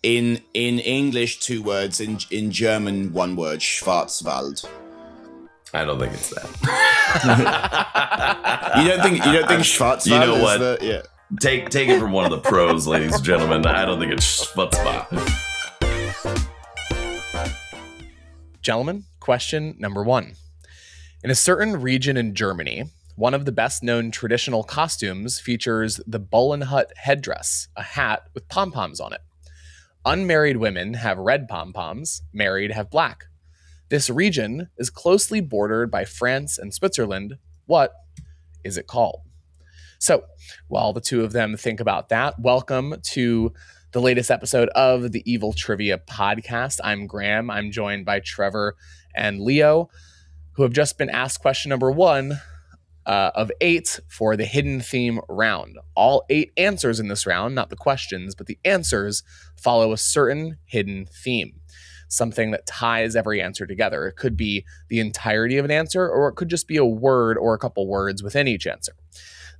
In English, 2 words. In German, 1 word. Schwarzwald. I don't think it's that. You don't think Schwarzwald? You know what? Take it from one of the pros, ladies and gentlemen. I don't think it's Schwarzwald. Gentlemen, question number 1. In a certain region in Germany, one of the best-known traditional costumes features the Bullenhut headdress, a hat with pom-poms on it. Unmarried women have red pom-poms, married have black. This region is closely bordered by France and Switzerland. What is it called? So, while the two of them think about that, welcome to the latest episode of the Evil Trivia Podcast. I'm Graham. I'm joined by Trevor and Leo, who have just been asked question number 1 of 8 for the hidden theme round. All 8 answers in this round, not the questions, but the answers follow a certain hidden theme, something that ties every answer together. It could be the entirety of an answer, or it could just be a word or a couple words within each answer.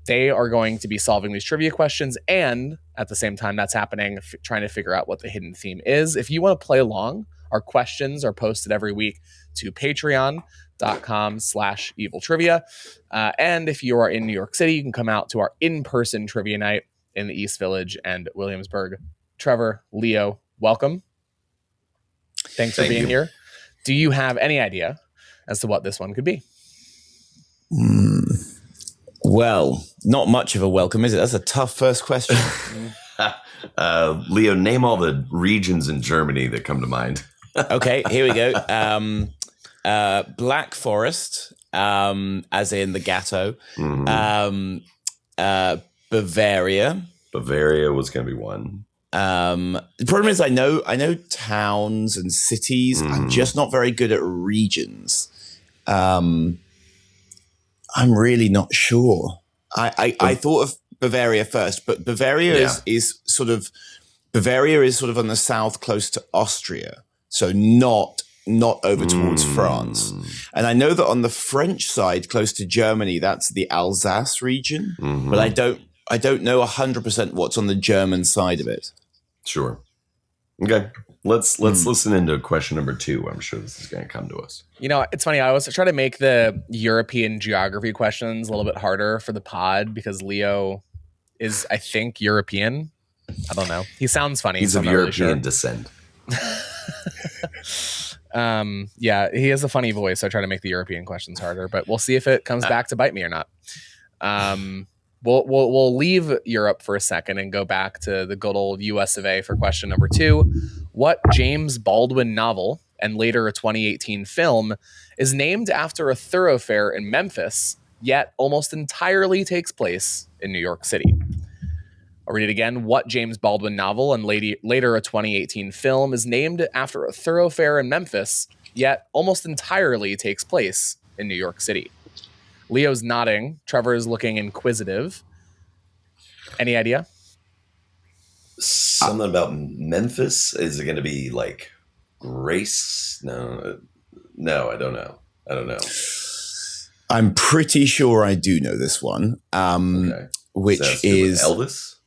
They are going to be solving these trivia questions, and at the same time that's happening, trying to figure out what the hidden theme is. If you want to play along, our questions are posted every week to patreon.com/eviltrivia. And if you are in New York City, you can come out to our in-person trivia night in the East Village and Williamsburg. Trevor, Leo, welcome. Thanks for being here. Do you have any idea as to what this one could be? Well, not much of a welcome, is it? That's a tough first question. Leo, name all the regions in Germany that come to mind. Okay, here we go. Black Forest, as in the Gatto. Bavaria. Bavaria was going to be one. The problem is I know towns and cities. I'm just not very good at regions. I'm really not sure. I thought of Bavaria first, but Bavaria is sort of on the south, close to Austria, so not over towards France. And I know that on the French side, close to Germany, that's the Alsace region, but I don't know 100% what's on the German side of it. Sure. Okay. Let's listen into question number 2. I'm sure this is going to come to us. You know, it's funny. I always try to make the European geography questions a little bit harder for the pod because Leo is, I think, European. I don't know. He sounds funny. He's of European descent. Yeah, he has a funny voice. So I try to make the European questions harder, but we'll see if it comes back to bite me or not. We'll leave Europe for a second and go back to the good old US of A for question number 2. What James Baldwin novel and later a 2018 film is named after a thoroughfare in Memphis, yet almost entirely takes place in New York City? I'll read it again. What James Baldwin novel and later a 2018 film is named after a thoroughfare in Memphis, yet almost entirely takes place in New York City? Leo's nodding. Trevor is looking inquisitive. Any idea? Something about Memphis? Is it going to be like Grace? No, I don't know. I'm pretty sure I do know this one. Okay. Which is Elvis?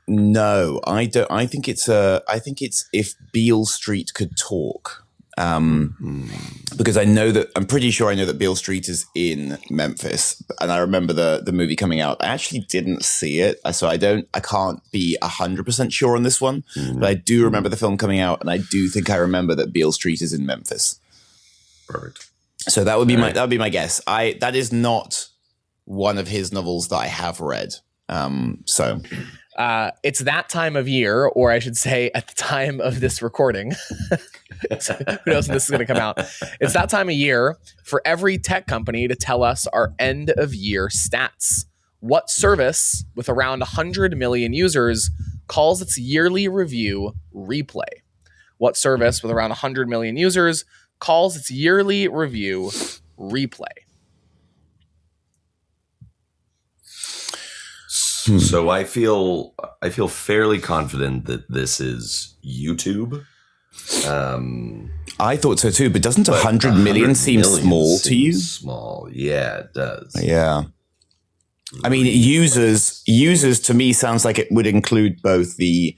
No, I don't. I think it's If Beale Street Could Talk. Because I'm pretty sure I know that Beale Street is in Memphis, and I remember the movie coming out. I actually didn't see it, so I can't be 100% sure on this one, but I do remember the film coming out, and I do think I remember that Beale Street is in Memphis. Perfect. So that would be my guess. That is not one of his novels that I have read. It's that time of year, or I should say at the time of this recording. Who knows when this is going to come out? It's that time of year for every tech company to tell us our end of year stats. What service with around 100 million users calls its yearly review Replay? What service with around 100 million users calls its yearly review Replay? So I feel fairly confident that this is YouTube. I thought so too, but doesn't 100 million seem small to you? Small, yeah, it does. Yeah, I mean, users to me sounds like it would include both the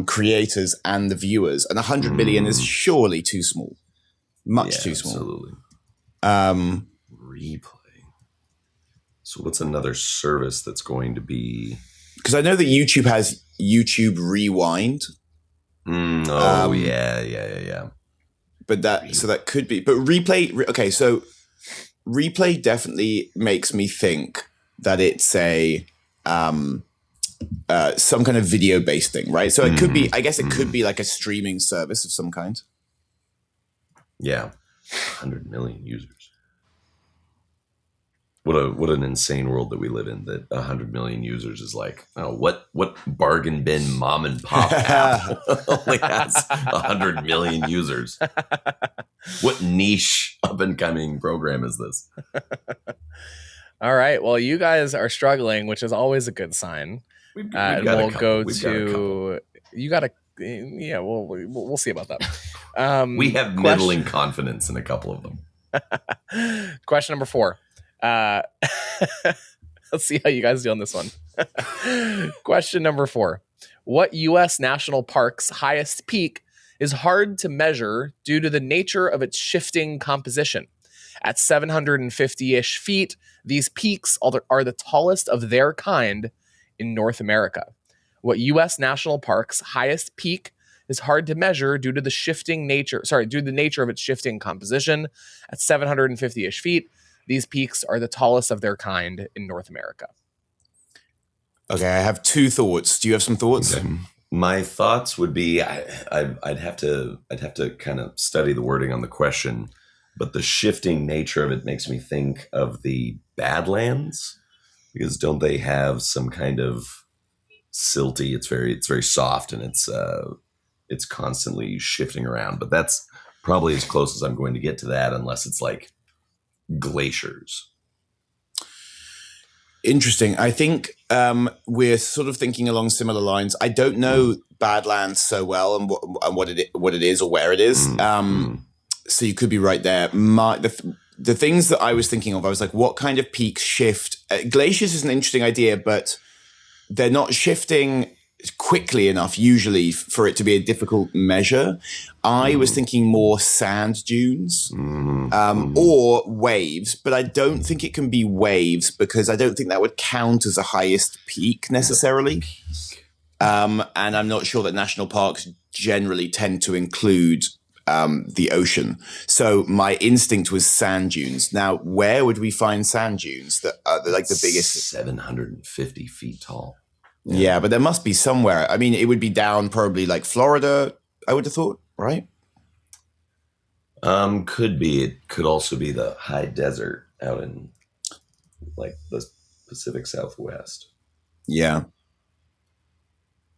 creators and the viewers, and 100 million is surely too small, much too small. Absolutely. Um, Replay. So what's another service that's going to be? Because I know that YouTube has YouTube Rewind. Yeah. But that could be. But replay. Okay, so replay definitely makes me think that it's a some kind of video based thing, right? So it could be. I guess it could be like a streaming service of some kind. Yeah, 100 million users. What an insane world that we live in, that 100 million users is like, oh, what bargain bin mom and pop app only has 100 million users? What niche up and coming program is this? All right. Well, you guys are struggling, which is always a good sign. We've And got we'll a couple. go We've got a couple. to you. Got to yeah. We'll see about that. We have middling confidence in a couple of them. Question number 4. Let's see how you guys do on this one. Question number 4. What U.S. national park's highest peak is hard to measure due to the nature of its shifting composition? At 750-ish feet, these peaks are the tallest of their kind in North America. What U.S. national park's highest peak is hard to measure due to the nature of its shifting composition. At 750-ish feet, these peaks are the tallest of their kind in North America. Okay, I have 2 thoughts. Do you have some thoughts? Okay. My thoughts would be I'd have to kind of study the wording on the question, but the shifting nature of it makes me think of the Badlands, because don't they have some kind of silty? It's very soft, and it's constantly shifting around. But that's probably as close as I'm going to get to that, unless it's like glaciers. Interesting. I think we're sort of thinking along similar lines. I don't know Badlands so well and what it is or where it is. So you could be right there. The things that I was thinking of, I was like, what kind of peaks shift? Glaciers is an interesting idea, but they're not shifting quickly enough usually for it to be a difficult measure. I was thinking more sand dunes or waves, but I don't think it can be waves because I don't think that would count as a highest peak necessarily. And I'm not sure that national parks generally tend to include the ocean. So my instinct was sand dunes. Now, where would we find sand dunes that are like the biggest? 750 feet tall. Yeah, but there must be somewhere. I mean, it would be down probably like Florida, I would have thought, right? Could be. It could also be the high desert out in like the Pacific Southwest. Yeah.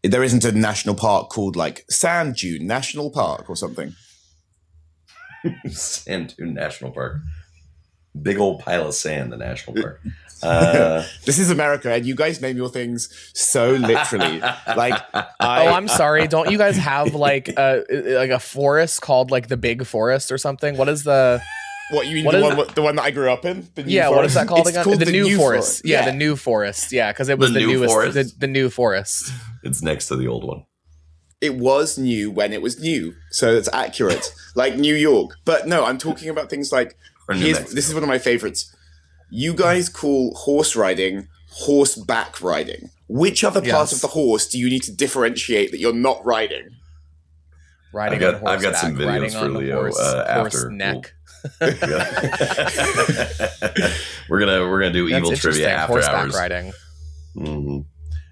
There isn't a national park called like Sand Dune National Park or something. Sand Dune National Park. Big old pile of sand, the national park. This is America, and you guys name your things so literally. I'm sorry. Don't you guys have like a forest called like the Big Forest or something? What is the? What you mean the one that I grew up in? The new forest? What is that called it's again? Called the new forest. Yeah, the new forest. Yeah, because it was the newest. Forest? The new forest. It's next to the old one. It was new when it was new, so it's accurate. Like New York, but no, I'm talking about things like. This is one of my favorites. You guys call horse riding horseback riding. Which other part of the horse do you need to differentiate that you're not riding? Riding on horseback. I've got some videos for Leo after. Neck. We're gonna do evil trivia after horseback hours. Riding. Mm-hmm.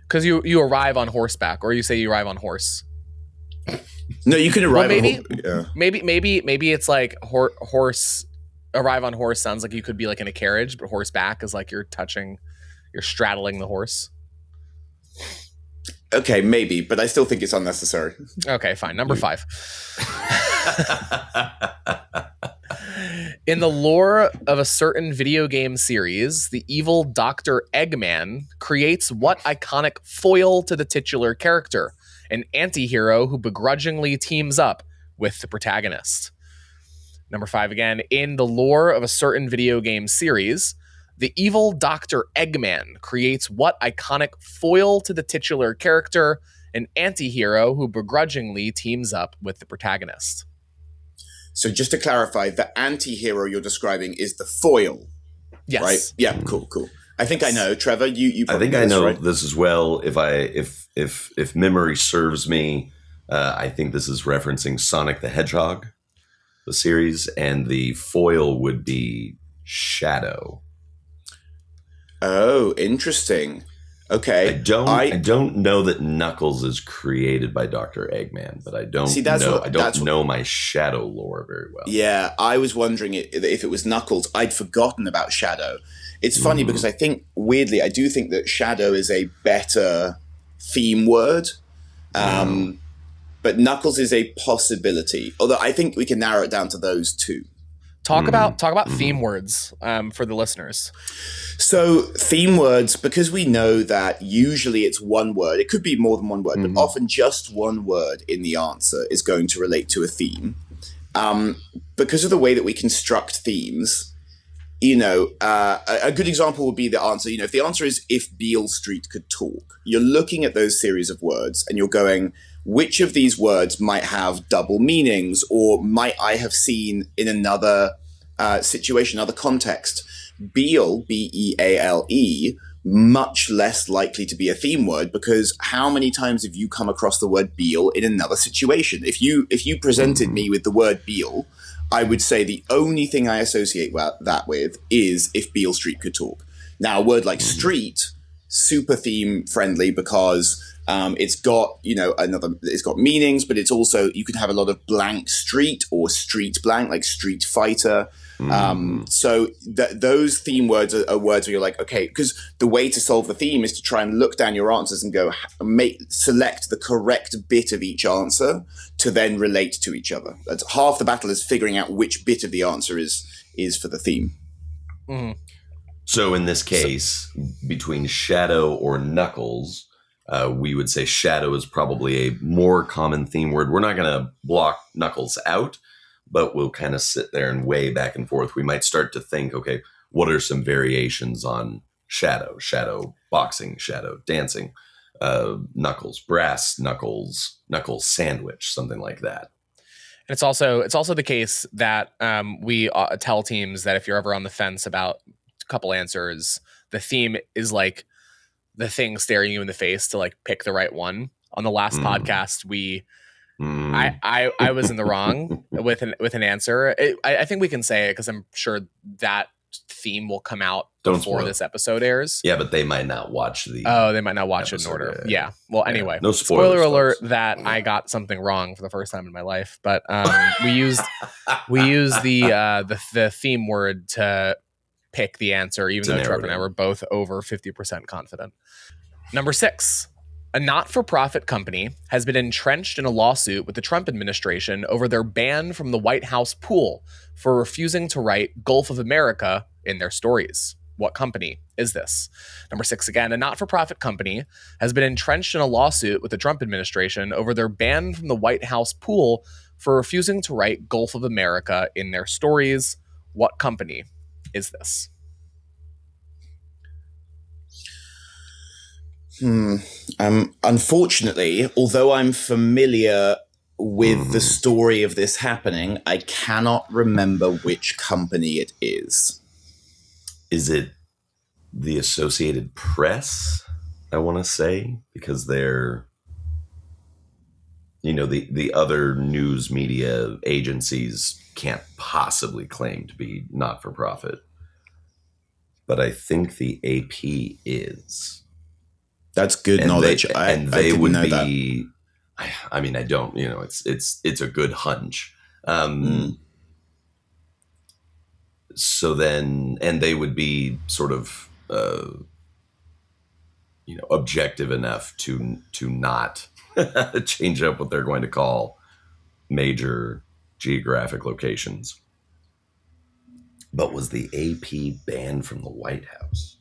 Because you arrive on horseback, or you say you arrive on horse. No, you can arrive. Maybe it's like horse. Arrive on horse sounds like you could be like in a carriage, but horseback is like you're straddling the horse. Okay, maybe, but I still think it's unnecessary. Okay, fine. Number 5. In the lore of a certain video game series, the evil Dr. Eggman creates what iconic foil to the titular character, an anti-hero who begrudgingly teams up with the protagonist? Number 5 again. In the lore of a certain video game series, the evil Dr. Eggman creates what iconic foil to the titular character, an anti-hero who begrudgingly teams up with the protagonist. So just to clarify, the anti-hero you're describing is the foil, Yes. right? Yeah, cool. I think I know, Trevor. You I probably think I know right? this as well. If memory serves me, I think this is referencing Sonic the Hedgehog, the series, and the foil would be Shadow. Oh, interesting. Okay, I don't know that Knuckles is created by Dr. Eggman, but I don't know my Shadow lore very well. Yeah, I was wondering if it was Knuckles. I'd forgotten about Shadow. It's funny because I think, weirdly, I do think that Shadow is a better theme word. But Knuckles is a possibility. Although I think we can narrow it down to those two. Talk about theme words for the listeners. So theme words, because we know that usually it's one word. It could be more than one word, but often just one word in the answer is going to relate to a theme. Because of the way that we construct themes, a good example would be the answer. If the answer is if Beale Street could talk, you're looking at those series of words and you're going, which of these words might have double meanings, or might I have seen in another situation, other context? Beale, B-E-A-L-E, much less likely to be a theme word, because how many times have you come across the word Beale in another situation? If you presented me with the word Beale, I would say the only thing I associate that with is if Beale Street could talk. Now, a word like street, super theme friendly because it's got it's got meanings, but it's also, you can have a lot of blank street or street blank, like Street Fighter. So those theme words are words where you're like, okay, because the way to solve the theme is to try and look down your answers and go select the correct bit of each answer to then relate to each other. That's half the battle, is figuring out which bit of the answer is for the theme. Mm-hmm. So in this case, between Shadow or Knuckles, we would say Shadow is probably a more common theme word. We're not going to block Knuckles out, but we'll kind of sit there and weigh back and forth. We might start to think, okay, what are some variations on Shadow? Shadow boxing, Shadow dancing, Knuckles brass, Knuckles sandwich, something like that. And it's also the case that we tell teams that if you're ever on the fence about a couple answers, the theme is like the thing staring you in the face to like pick the right one. On the last podcast, I was in the wrong with an answer. I think we can say it because I'm sure that theme will come out before this episode airs. Yeah, but they might not watch the. Oh, they might not watch it in order. Yeah. Well, anyway, no spoiler alert folks. that I got something wrong for the first time in my life. But we used the theme word to pick the answer, even though Trevor and I were both over 50% confident. Number 6. A not-for-profit company has been entrenched in a lawsuit with the Trump administration over their ban from the White House pool for refusing to write Gulf of America in their stories. What company is this? Number 6 again. A not-for-profit company has been entrenched in a lawsuit with the Trump administration over their ban from the White House pool for refusing to write Gulf of America in their stories. What company is this? Unfortunately, although I'm familiar with the story of this happening, I cannot remember which company it is. Is it the Associated Press? I want to say, because they're, the other news media agencies can't possibly claim to be not for profit. But I think the AP is. That's good knowledge. I would be. I mean, I don't. It's a good hunch. So then, and they would be sort of, objective enough to not change up what they're going to call major geographic locations. But was the AP banned from the White House?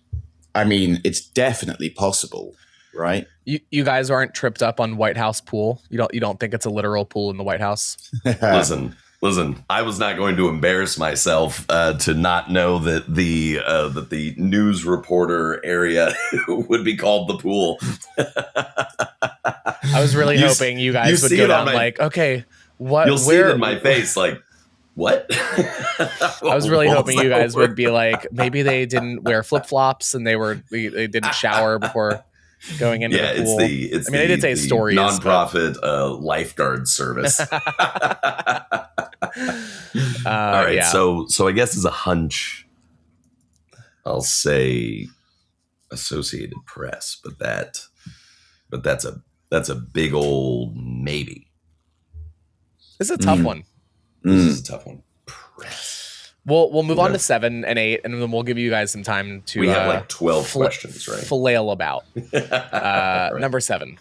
I mean, it's definitely possible, right? You guys aren't tripped up on White House pool? You don't think it's a literal pool in the White House? Listen. I was not going to embarrass myself to not know that the news reporter area would be called the pool. I was really You hoping you you guys would see go it on down my- like, okay, what? You'll see it where? in my face, like, what? I was really What hoping was you that guys would word? be like, maybe they didn't wear flip flops and they didn't shower before going into Yeah, the pool. it's I mean, I did say the stories, but- nonprofit lifeguard service. All right, yeah. so I guess as a hunch, I'll say Associated Press, but that's a big old maybe. This is a tough one. This is a tough one. Press. We'll move on Yeah. to 7 and 8, and then we'll give you guys some time to. We have like 12 questions, right? Flail about. Right. Number 7.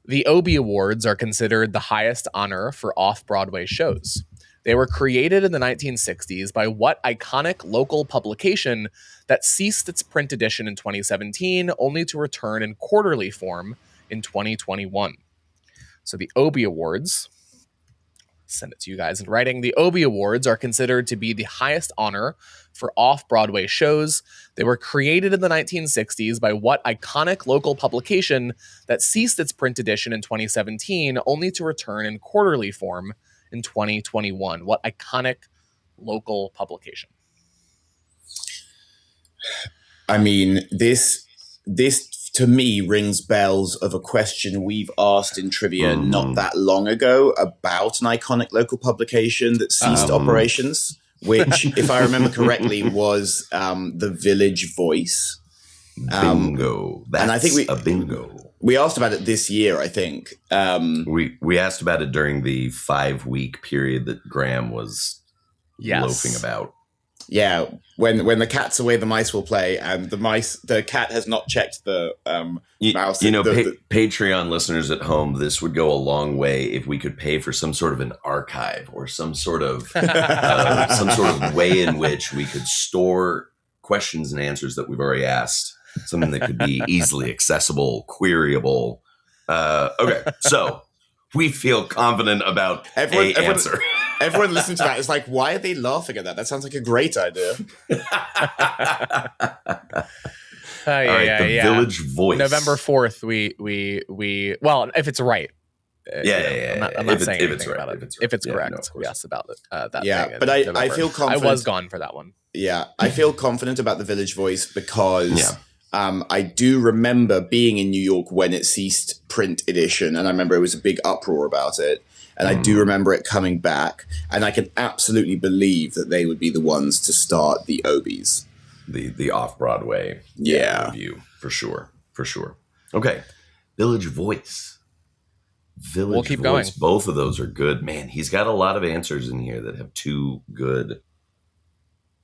The Obie Awards are considered the highest honor for off-Broadway shows. They were created in the 1960s by what iconic local publication that ceased its print edition in 2017, only to return in quarterly form in 2021. So the Obie Awards, send it to you guys in writing. The Obie Awards are considered to be the highest honor for off-Broadway shows. They were created in the 1960s by what iconic local publication that ceased its print edition in 2017, only to return in quarterly form in 2021. What iconic local publication? I mean, this to me rings bells of a question we've asked in trivia not that long ago about an iconic local publication that ceased operations, which, if I remember correctly, was the Village Voice. Bingo. That's and I think a bingo. We asked about it this year, I think. We asked about it during the 5-week period that Graham was loafing about. Yeah, when the cat's away, the mice will play, and the cat has not checked the mouse. Patreon listeners at home, this would go a long way if we could pay for some sort of an archive or some sort of way in which we could store questions and answers that we've already asked. Something that could be easily accessible, queryable. Okay, so we feel confident about answer. Everyone listening to that is like, why are they laughing at that? That sounds like a great idea. Village Voice. November 4th, we well, if it's right. I'm not saying anything about it. If it's correct, yes, about it. That thing but I feel confident. I was gone for that one. Yeah, I feel confident about the Village Voice because I do remember being in New York when it ceased print edition, and I remember it was a big uproar about it. And I do remember it coming back, and I can absolutely believe that they would be the ones to start the Obies. The off-Broadway review, for sure. Okay, Village Voice. We'll keep going. Both of those are good. Man, he's got a lot of answers in here that have 2 good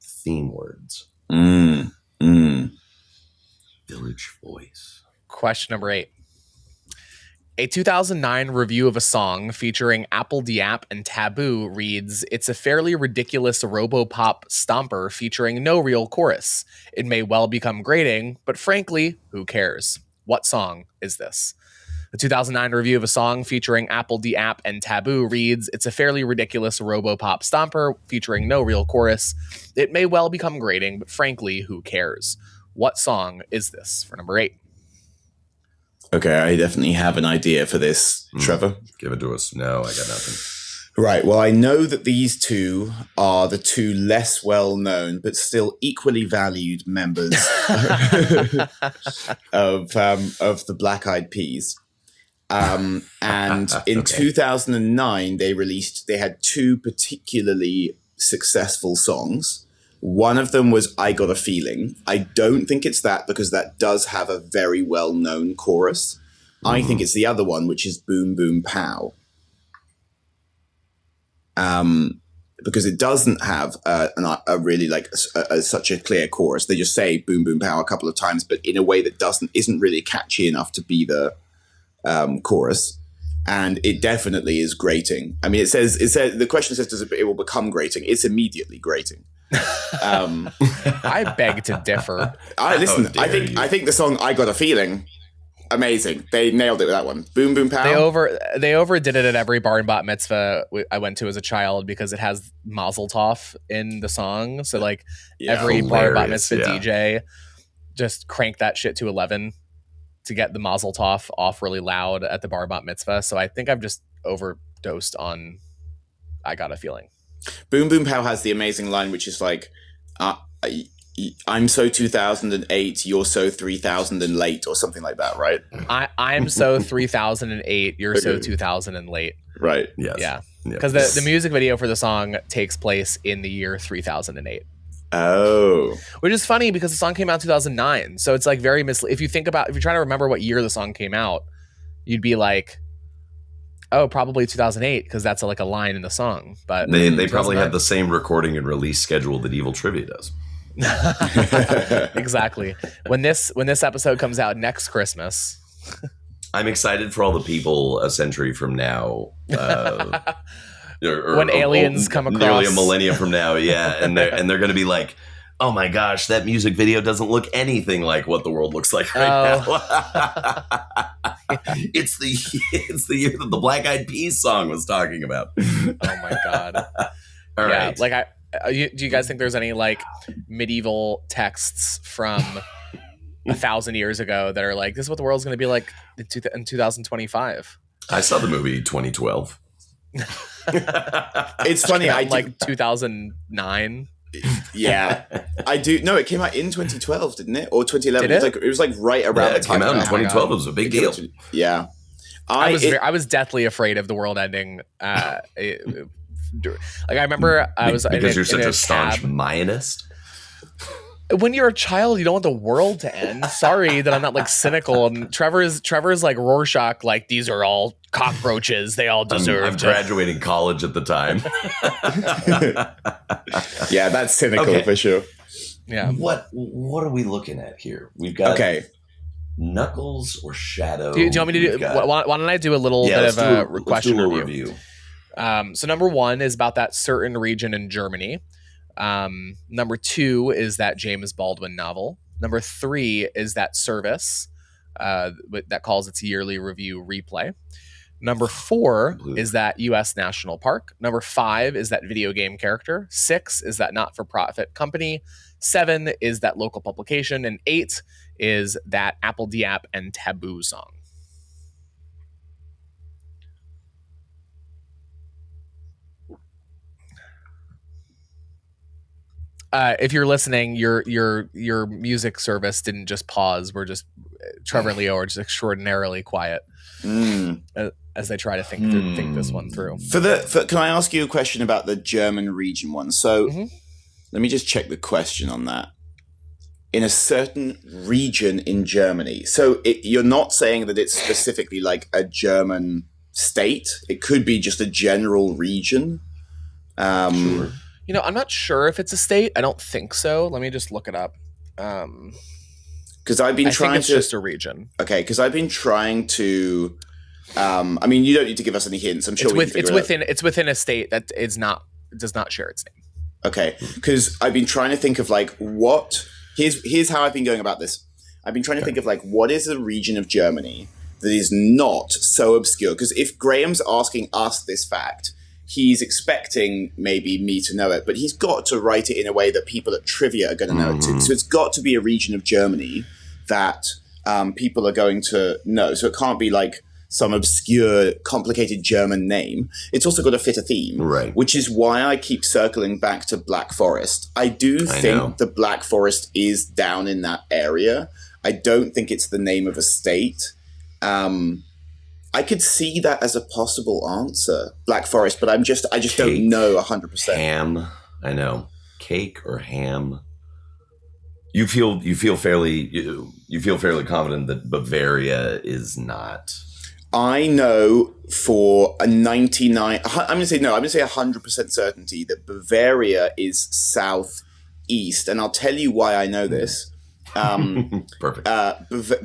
theme words. Village Voice. Question number 8. A 2009 review of a song featuring Apple Diap and Taboo reads, "It's a fairly ridiculous robopop stomper featuring no real chorus. It may well become grating, but frankly, who cares?" What song is this? The 2009 review of a song featuring Apple Diap and Taboo reads, "It's a fairly ridiculous robopop stomper featuring no real chorus. It may well become grating, but frankly, who cares?" What song is this for number 8? Okay, I definitely have an idea for this, Trevor. Give it to us. No, I got nothing. Right. Well, I know that these two are the 2 less well-known but still equally valued members of the Black Eyed Peas. And in 2009, they had 2 particularly successful songs. One of them was "I Got a Feeling." I don't think it's that because that does have a very well-known chorus. I think it's the other one, which is "Boom Boom Pow." Because it doesn't have a really such a clear chorus. They just say "Boom Boom Pow" a couple of times, but in a way that isn't really catchy enough to be the chorus. And it definitely is grating. I mean, it says the question says, "Does it will become grating?" It's immediately grating. I beg to differ. I think the song "I Got a Feeling," amazing. They nailed it with that one. "Boom Boom Pow." They overdid it at every bar and bat mitzvah I went to as a child because it has Mazel Tov in the song. So every bar and bat mitzvah DJ just cranked that shit to 11. to get the Mazel Tov off really loud at the bar bat mitzvah. So I think I've just overdosed on I Got a Feeling. Boom Boom Pow has the amazing line, which is like, I'm so 2008, you're so 3000 and late, or something like that, right? I'm so 3008, you're so 2000 and late. Right. Yes. Yeah. Because the music video for the song takes place in the year 3008. Oh. Which is funny because the song came out in 2009. So it's like very if you're trying to remember what year the song came out, you'd be like, oh, probably 2008 because that's like a line in the song. But they probably have the same recording and release schedule that Evil Trivia does. Exactly. When this episode comes out next Christmas, I'm excited for all the people a century from now, when aliens come across nearly a millennia from now, yeah, and they're going to be like, "Oh my gosh, that music video doesn't look anything like what the world looks like right now." It's the year that the Black Eyed Peas song was talking about. Oh my god! All right, like do you guys think there's any like medieval texts from 1,000 years ago that are like, this is what the world's going to be like in 2025? I saw the movie 2012. It's funny. I like 2009. Yeah, I do. No, it came out in 2012, didn't it? Or 2011? Did it? It was like right around the time. It came out in 2012. It was a big deal. Yeah. I was deathly afraid of the world ending. Like I remember I was because you're such a Mm. staunch Mayanist. When you're a child, you don't want the world to end. Sorry that I'm not like cynical. And Trevor's like Rorschach, like these are all cockroaches. They all deserve. I'm graduating college at the time. Yeah, that's cynical for sure. Yeah. What are we looking at here? We've got Knuckles or Shadow. Do you want me to do? Why don't I do a little bit of a question review? So number 1 is about that certain region in Germany. Number 2 is that James Baldwin novel. Number 3 is that service that calls its yearly review Replay. Number 4 is that U.S. National Park. Number 5 is that video game character. 6 is that not-for-profit company. 7 is that local publication. And 8 is that Apple Diap and Taboo song. If you're listening, your music service didn't just pause. We're just Trevor and Leo are just extraordinarily quiet as they try to think this one through. Can I ask you a question about the German region one? So let me just check the question on that. In a certain region in Germany. So you're not saying that it's specifically like a German state. It could be just a general region. Sure. You know, I'm not sure if it's a state. I don't think so. Let me just look it up. Because I've been trying to. It's just a region. Okay, because I've been trying to. I mean, you don't need to give us any hints. I'm sure it's within a state that does not share its name. Okay, because I've been trying to think of like what. Here's how I've been going about this. I've been trying to think of like what is a region of Germany that is not so obscure. Because if Graham's asking us this fact, he's expecting maybe me to know it, but he's got to write it in a way that people at trivia are going to know it too. So it's got to be a region of Germany that people are going to know. So it can't be like some obscure, complicated German name. It's also got to fit a theme, right? Which is why I keep circling back to Black Forest. I think the Black Forest is down in that area. I don't think it's the name of a state. I could see that as a possible answer, Black Forest, but I just don't know 100%. Ham, I know, cake or ham. You feel fairly confident that Bavaria is not. I know for a 99. I'm going to say 100% certainty that Bavaria is southeast, and I'll tell you why I know this. Perfect.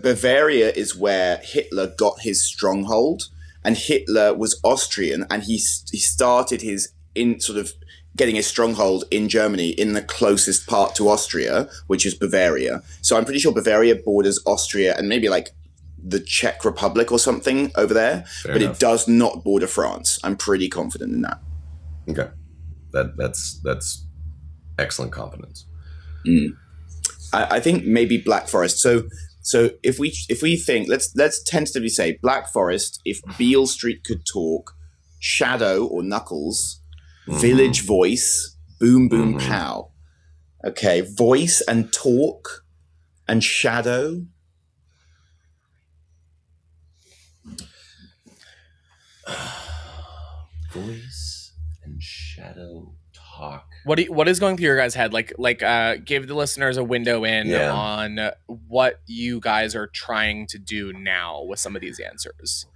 Bavaria is where Hitler got his stronghold, and Hitler was Austrian, and he started his getting his stronghold in Germany in the closest part to Austria, which is Bavaria. So I'm pretty sure Bavaria borders Austria and maybe like the Czech Republic or something over there, but it does not border France. I'm pretty confident in that. Okay, that's excellent confidence. I think maybe Black Forest. So So if we think, let's tentatively say Black Forest, if Beale Street could talk, Shadow or Knuckles, Village Voice, Boom Boom Pow. Okay, voice and talk and shadow. Voice and shadow talk. What is going through your guys' head? Like give the listeners a window in on what you guys are trying to do now with some of these answers.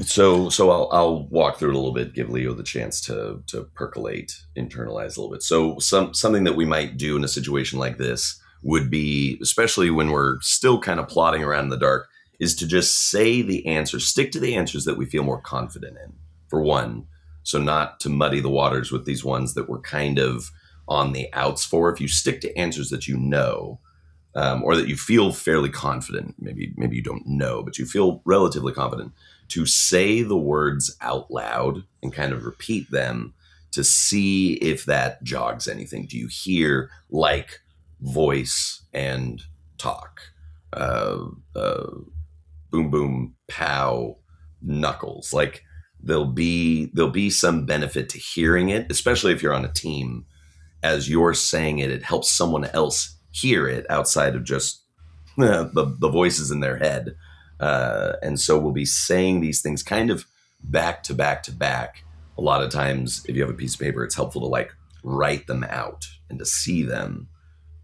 So I'll walk through it a little bit, give Leo the chance to percolate, internalize a little bit. So something that we might do in a situation like this would be, especially when we're still kind of plodding around in the dark, is to just say the answers, stick to the answers that we feel more confident in, for one. So not to muddy the waters with these ones that we're kind of on the outs for. If you stick to answers that you know, or that you feel fairly confident, maybe you don't know, but you feel relatively confident, to say the words out loud and kind of repeat them to see if that jogs anything. Do you hear like voice and talk? Boom, boom, pow, knuckles. Like there'll be some benefit to hearing it, especially if you're on a team. As you're saying it, it helps someone else hear it outside of just the voices in their head. And so we'll be saying these things kind of back to back to back. A lot of times, if you have a piece of paper, it's helpful to like write them out and to see them.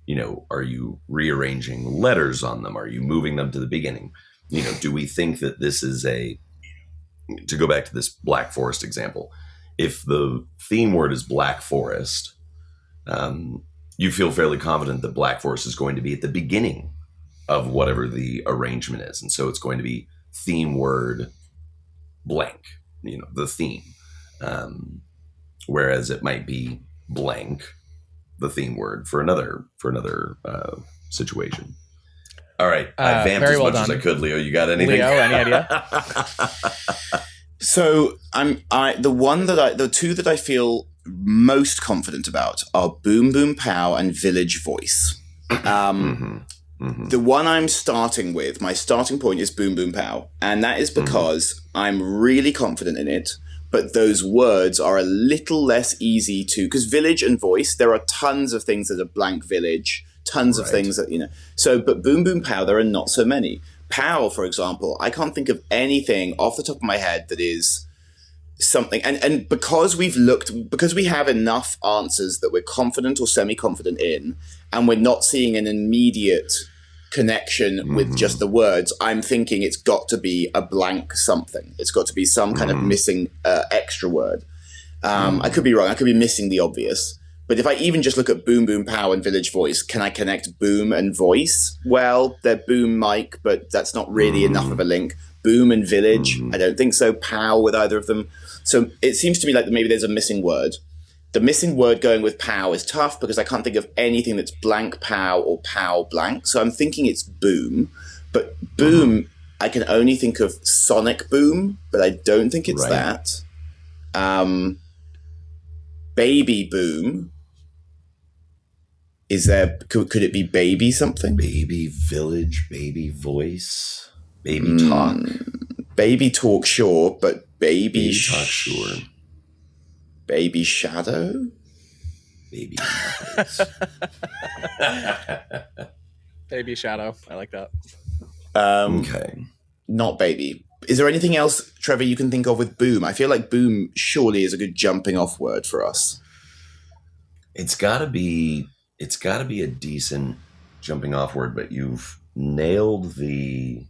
You know, are you rearranging letters on them? Are you moving them to the beginning? You know, do we think that this is to go back to this Black Forest example, if the theme word is Black Forest, you feel fairly confident that Black Forest is going to be at the beginning of whatever the arrangement is. And so it's going to be theme word blank, you know, the theme. Whereas it might be blank, the theme word for another situation. All right. I vamped as much as I could, Leo. You got anything? Leo, any idea? So the two that I feel most confident about are Boom Boom Pow and Village Voice. The one I'm starting with, my starting point is Boom Boom Pow. And that is because I'm really confident in it. But those words are a little less easy to, because village and voice, there are tons of things that are blank village, tons of things that, you know. So, but Boom Boom Pow, there are not so many. Pow, for example, I can't think of anything off the top of my head that is something. And because we have enough answers that we're confident or semi-confident in, and we're not seeing an immediate connection with just the words, I'm thinking it's got to be a blank something. It's got to be some kind of missing extra word. I could be wrong. I could be missing the obvious. But if I even just look at Boom Boom Pow and Village Voice, can I connect boom and voice? Well, they're boom mic, but that's not really enough of a link. Boom and village, I don't think so. Pow with either of them. So it seems to me like maybe there's a missing word. The missing word going with pow is tough because I can't think of anything that's blank pow or pow blank. So I'm thinking it's boom. But boom, I can only think of sonic boom, but I don't think it's that. Baby boom. Is there, could it be baby something? Baby village, baby voice, baby talk. Baby talk, sure, but baby talk, sure. Baby shadow? Baby Baby shadow. I like that. Okay. Not baby. Is there anything else, Trevor, you can think of with boom? I feel like boom surely is a good jumping off word for us. It's gotta be a decent jumping off word, but you've nailed the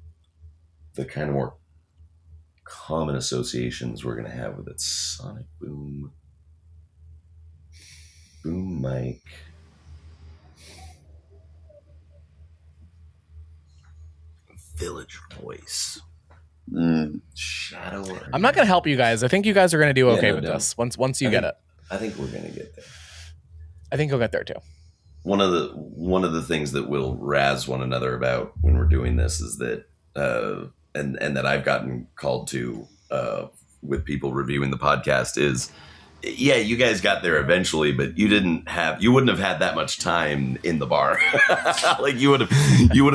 kind of more common associations we're gonna have with it. Sonic boom. Boom mic. Village voice. Shadow. I'm not going to help you guys. I think you guys are going to do okay with this once you get it. I think we're going to get there. I think you'll get there too. One of the things that we'll razz one another about when we're doing this is that, and that I've gotten called to with people reviewing the podcast is yeah, you guys got there eventually, but you wouldn't have had that much time in the bar. Like you would have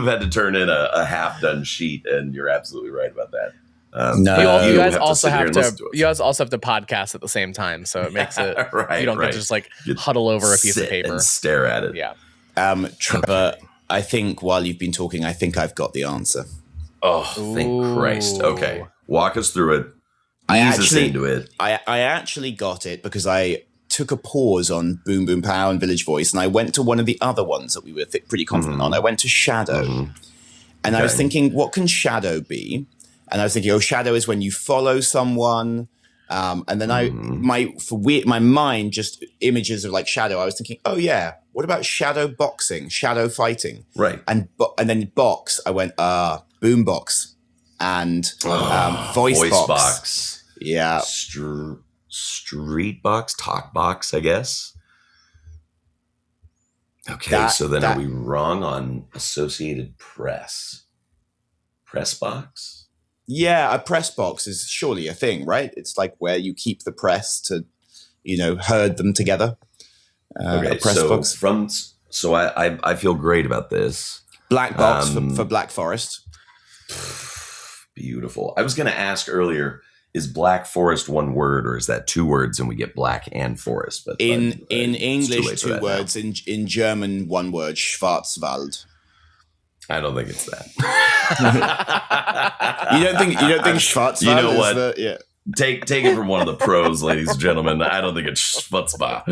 had to turn in a half done sheet, and you're absolutely right about that. No. You guys have also sit here have and to. listen us. You guys also have to podcast at the same time, so it makes it Right, you don't get to just like huddle over a piece of sit paper. and stare at it. Yeah. Trevor, I think while you've been talking, I think I've got the answer. Oh, thank Christ. Okay. Walk us through it. Ease us into it. I actually got it because I took a pause on Boom Boom Pow and Village Voice, and I went to one of the other ones that we were pretty confident on. I went to Shadow. And I was thinking, what can shadow be? And I was thinking, shadow is when you follow someone. And then my mind just images of like shadow. I was thinking, what about shadow boxing, shadow fighting? Right. And then box, I went, boom box and voice box. Yeah. Street box, talk box, I guess. Okay, so then are we wrong on Associated Press? Press box? Yeah, a press box is surely a thing, right? It's like where you keep the press to, herd them together. Okay, a press box. So I feel great about this. Black box for Black Forest. Beautiful. I was going to ask earlier, is Black Forest one word or is that two words and we get black and forest? But in English, two words. In German, one word. Schwarzwald. I don't think it's that. You don't think Schwarzwald? You know what? Yeah. Take it from one of the pros, ladies and gentlemen. I don't think it's Schwarzwald.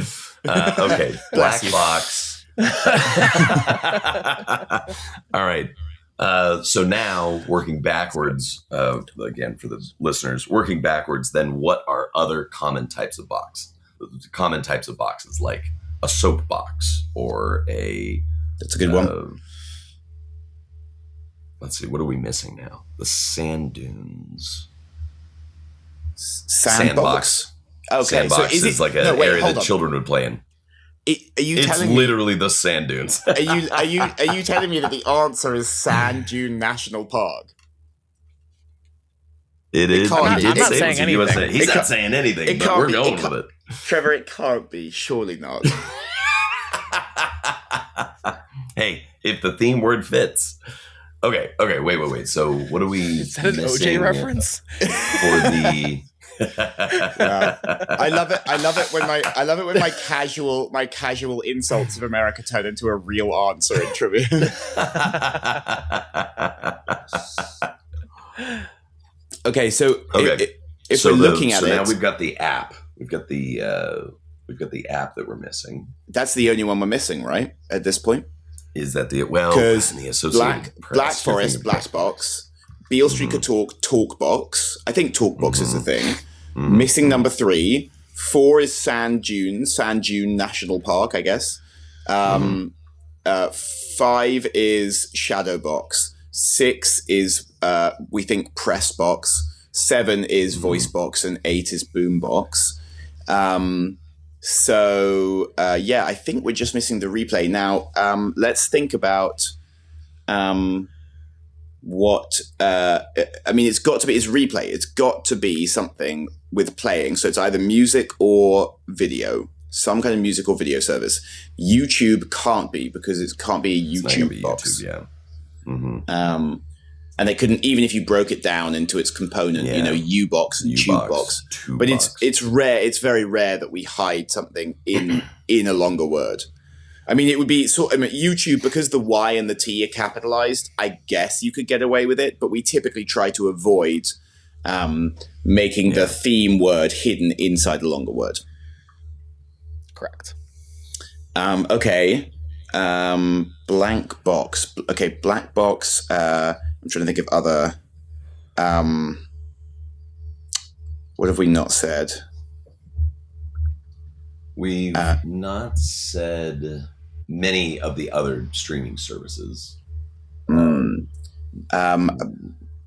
Okay, black box. All right. So now working backwards, again for the listeners, working backwards. Then what are other common types of boxes? Like a soap box or a. That's a good one. Let's see. What are we missing now? The sand dunes. Sandbox. Okay, sandbox so is like an area that children would play in. It's literally the sand dunes. Are you telling me that the answer is Sand Dune National Park? It is. I'm not saying anything. He's not saying anything, but we're going with it. Trevor, it can't be. Surely not. Hey, if the theme word fits. Okay, wait. So what are we Is that an OJ reference? For the I love it when my casual insults of America turn into a real answer in trivia. Okay, so if we're looking at it, now we've got the app. We've got the app that we're missing. That's the only one we're missing, right? At this point, is that the Associated Black Forest, Black Box, Beale Street could talk box. I think talk box is the thing. Missing number 3. 4 is Sand Dune National Park, I guess. 5 is Shadow Box. 6 is we think Press Box. 7 is Voice Box, and 8 is Boom Box. So I think we're just missing the replay now. Let's think about what it's got to be. It's replay. It's got to be something with playing. So it's either music or video, some kind of music or video service. YouTube can't be, because it can't be a YouTube box. YouTube, and they couldn't, even if you broke it down into its component, U-box and tube-box. But it's rare. It's very rare that we hide something in a longer word. I mean, it would be YouTube, because the Y and the T are capitalized. I guess you could get away with it, but we typically try to avoid making the theme word hidden inside the longer word. Correct. Okay. Blank box. Okay, black box. I'm trying to think of other. What have we not said? We've not said many of the other streaming services.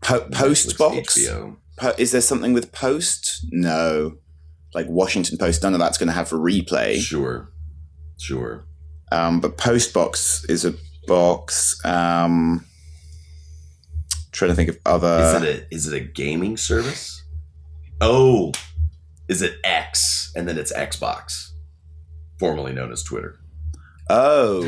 Post box. HBO. Is there something with post? No. Like Washington Post, none of that's going to have a replay. Sure. But post box is a box. Trying to think of other. Is it a gaming service? Oh, is it X and then it's Xbox, formerly known as Twitter? Oh,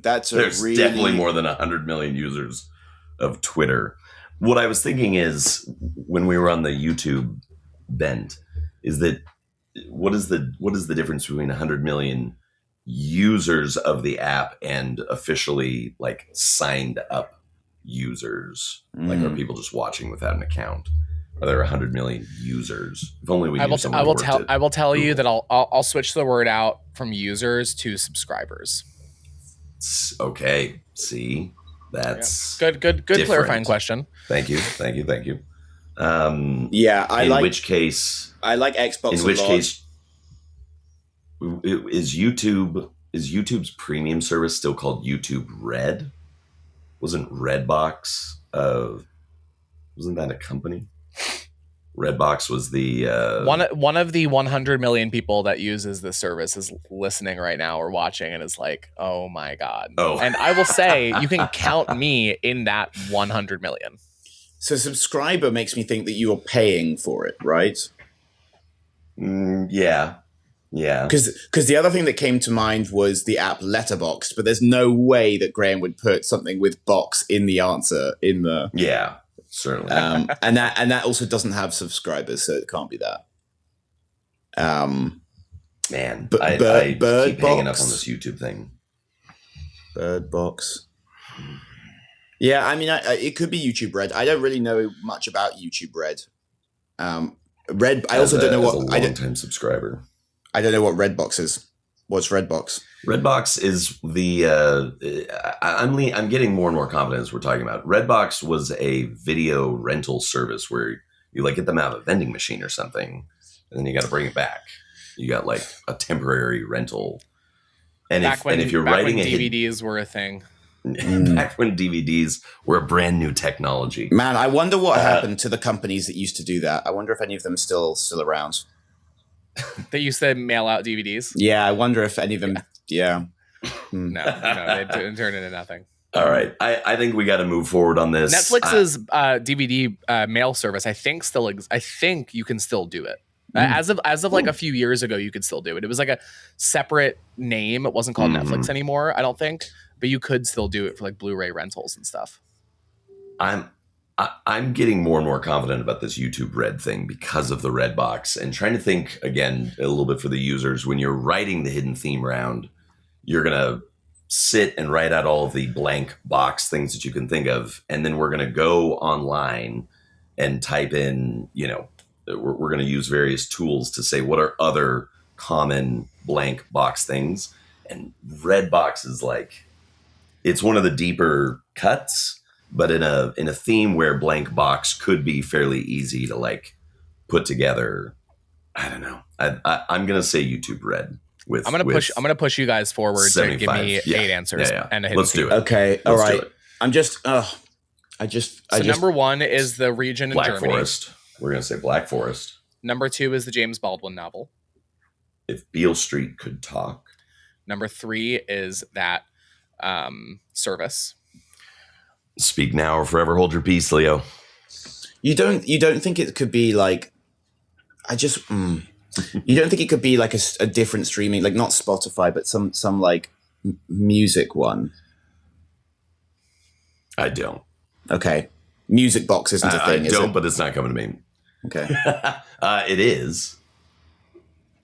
that's There's definitely more than 100 million users of Twitter. What I was thinking is, when we were on the YouTube bent, is that what is the difference between 100 million users of the app and officially like signed up users? Like, are people just watching without an account? Are there 100 million users? If only we knew someone who worked at I will tell you Google. that I'll switch the word out from users to subscribers. Okay, see, that's good different. clarifying question. Thank you. In which case, I like Xbox. In which case, is YouTube's premium service still called YouTube Red? Wasn't Redbox? Wasn't that a company? Redbox was the one of the 100 million people that uses this service is listening right now or watching and is like, oh my God. Oh. And I will say, you can count me in that 100 million. So subscriber makes me think that you're paying for it, right? Yeah. Because the other thing that came to mind was the app Letterboxd, but there's no way that Graham would put something with box in the answer in the certainly. and that also doesn't have subscribers, so it can't be that. Man, but I Bird keep hanging up Box? on this YouTube thing. Bird Box. Yeah, I mean, it could be YouTube Red. I don't really know much about YouTube Red. Red. I also don't know what. As a long-time subscriber. I don't know what Redbox is. What's Redbox? Redbox is the. I'm getting more and more confident as we're talking about. Redbox was a video rental service where you like get them out of a vending machine or something, and then you got to bring it back. You got like a temporary rental. And if you're writing DVDs were a thing. Back when DVDs were a brand new technology. Man, I wonder what happened to the companies that used to do that. I wonder if any of them are still around. They used to mail out DVDs? Yeah, I wonder if any of them... Yeah. No, they turned into nothing. All right. I think we got to move forward on this. Netflix's DVD mail service, I think you can still do it. As of like a few years ago, you could still do it. It was like a separate name. It wasn't called Netflix anymore, I don't think. But you could still do it for like Blu-ray rentals and stuff. I'm getting more and more confident about this YouTube Red thing because of the Redbox, and trying to think again a little bit for the users. When you're writing the hidden theme round, you're gonna sit and write out all of the blank box things that you can think of, and then we're gonna go online and type in. We're gonna use various tools to say what are other common blank box things, and Redbox is like, it's one of the deeper cuts. But in a theme where blank box could be fairly easy to like put together, I don't know. I'm gonna say YouTube Red. I'm gonna push you guys forward to give me 8 answers and a hidden Let's do it. Okay, all right. I'm just. Number 1 is the region in Black Germany. Forest. We're gonna say Black Forest. Number 2 is the James Baldwin novel. If Beale Street Could Talk. Number 3 is that service. Speak now or forever hold your peace, Leo. You don't think it could be like, you don't think it could be like a different streaming, like not Spotify, but some like music one? I don't. Okay. Music box isn't a thing, I don't, but it's not coming to me. Okay. It is.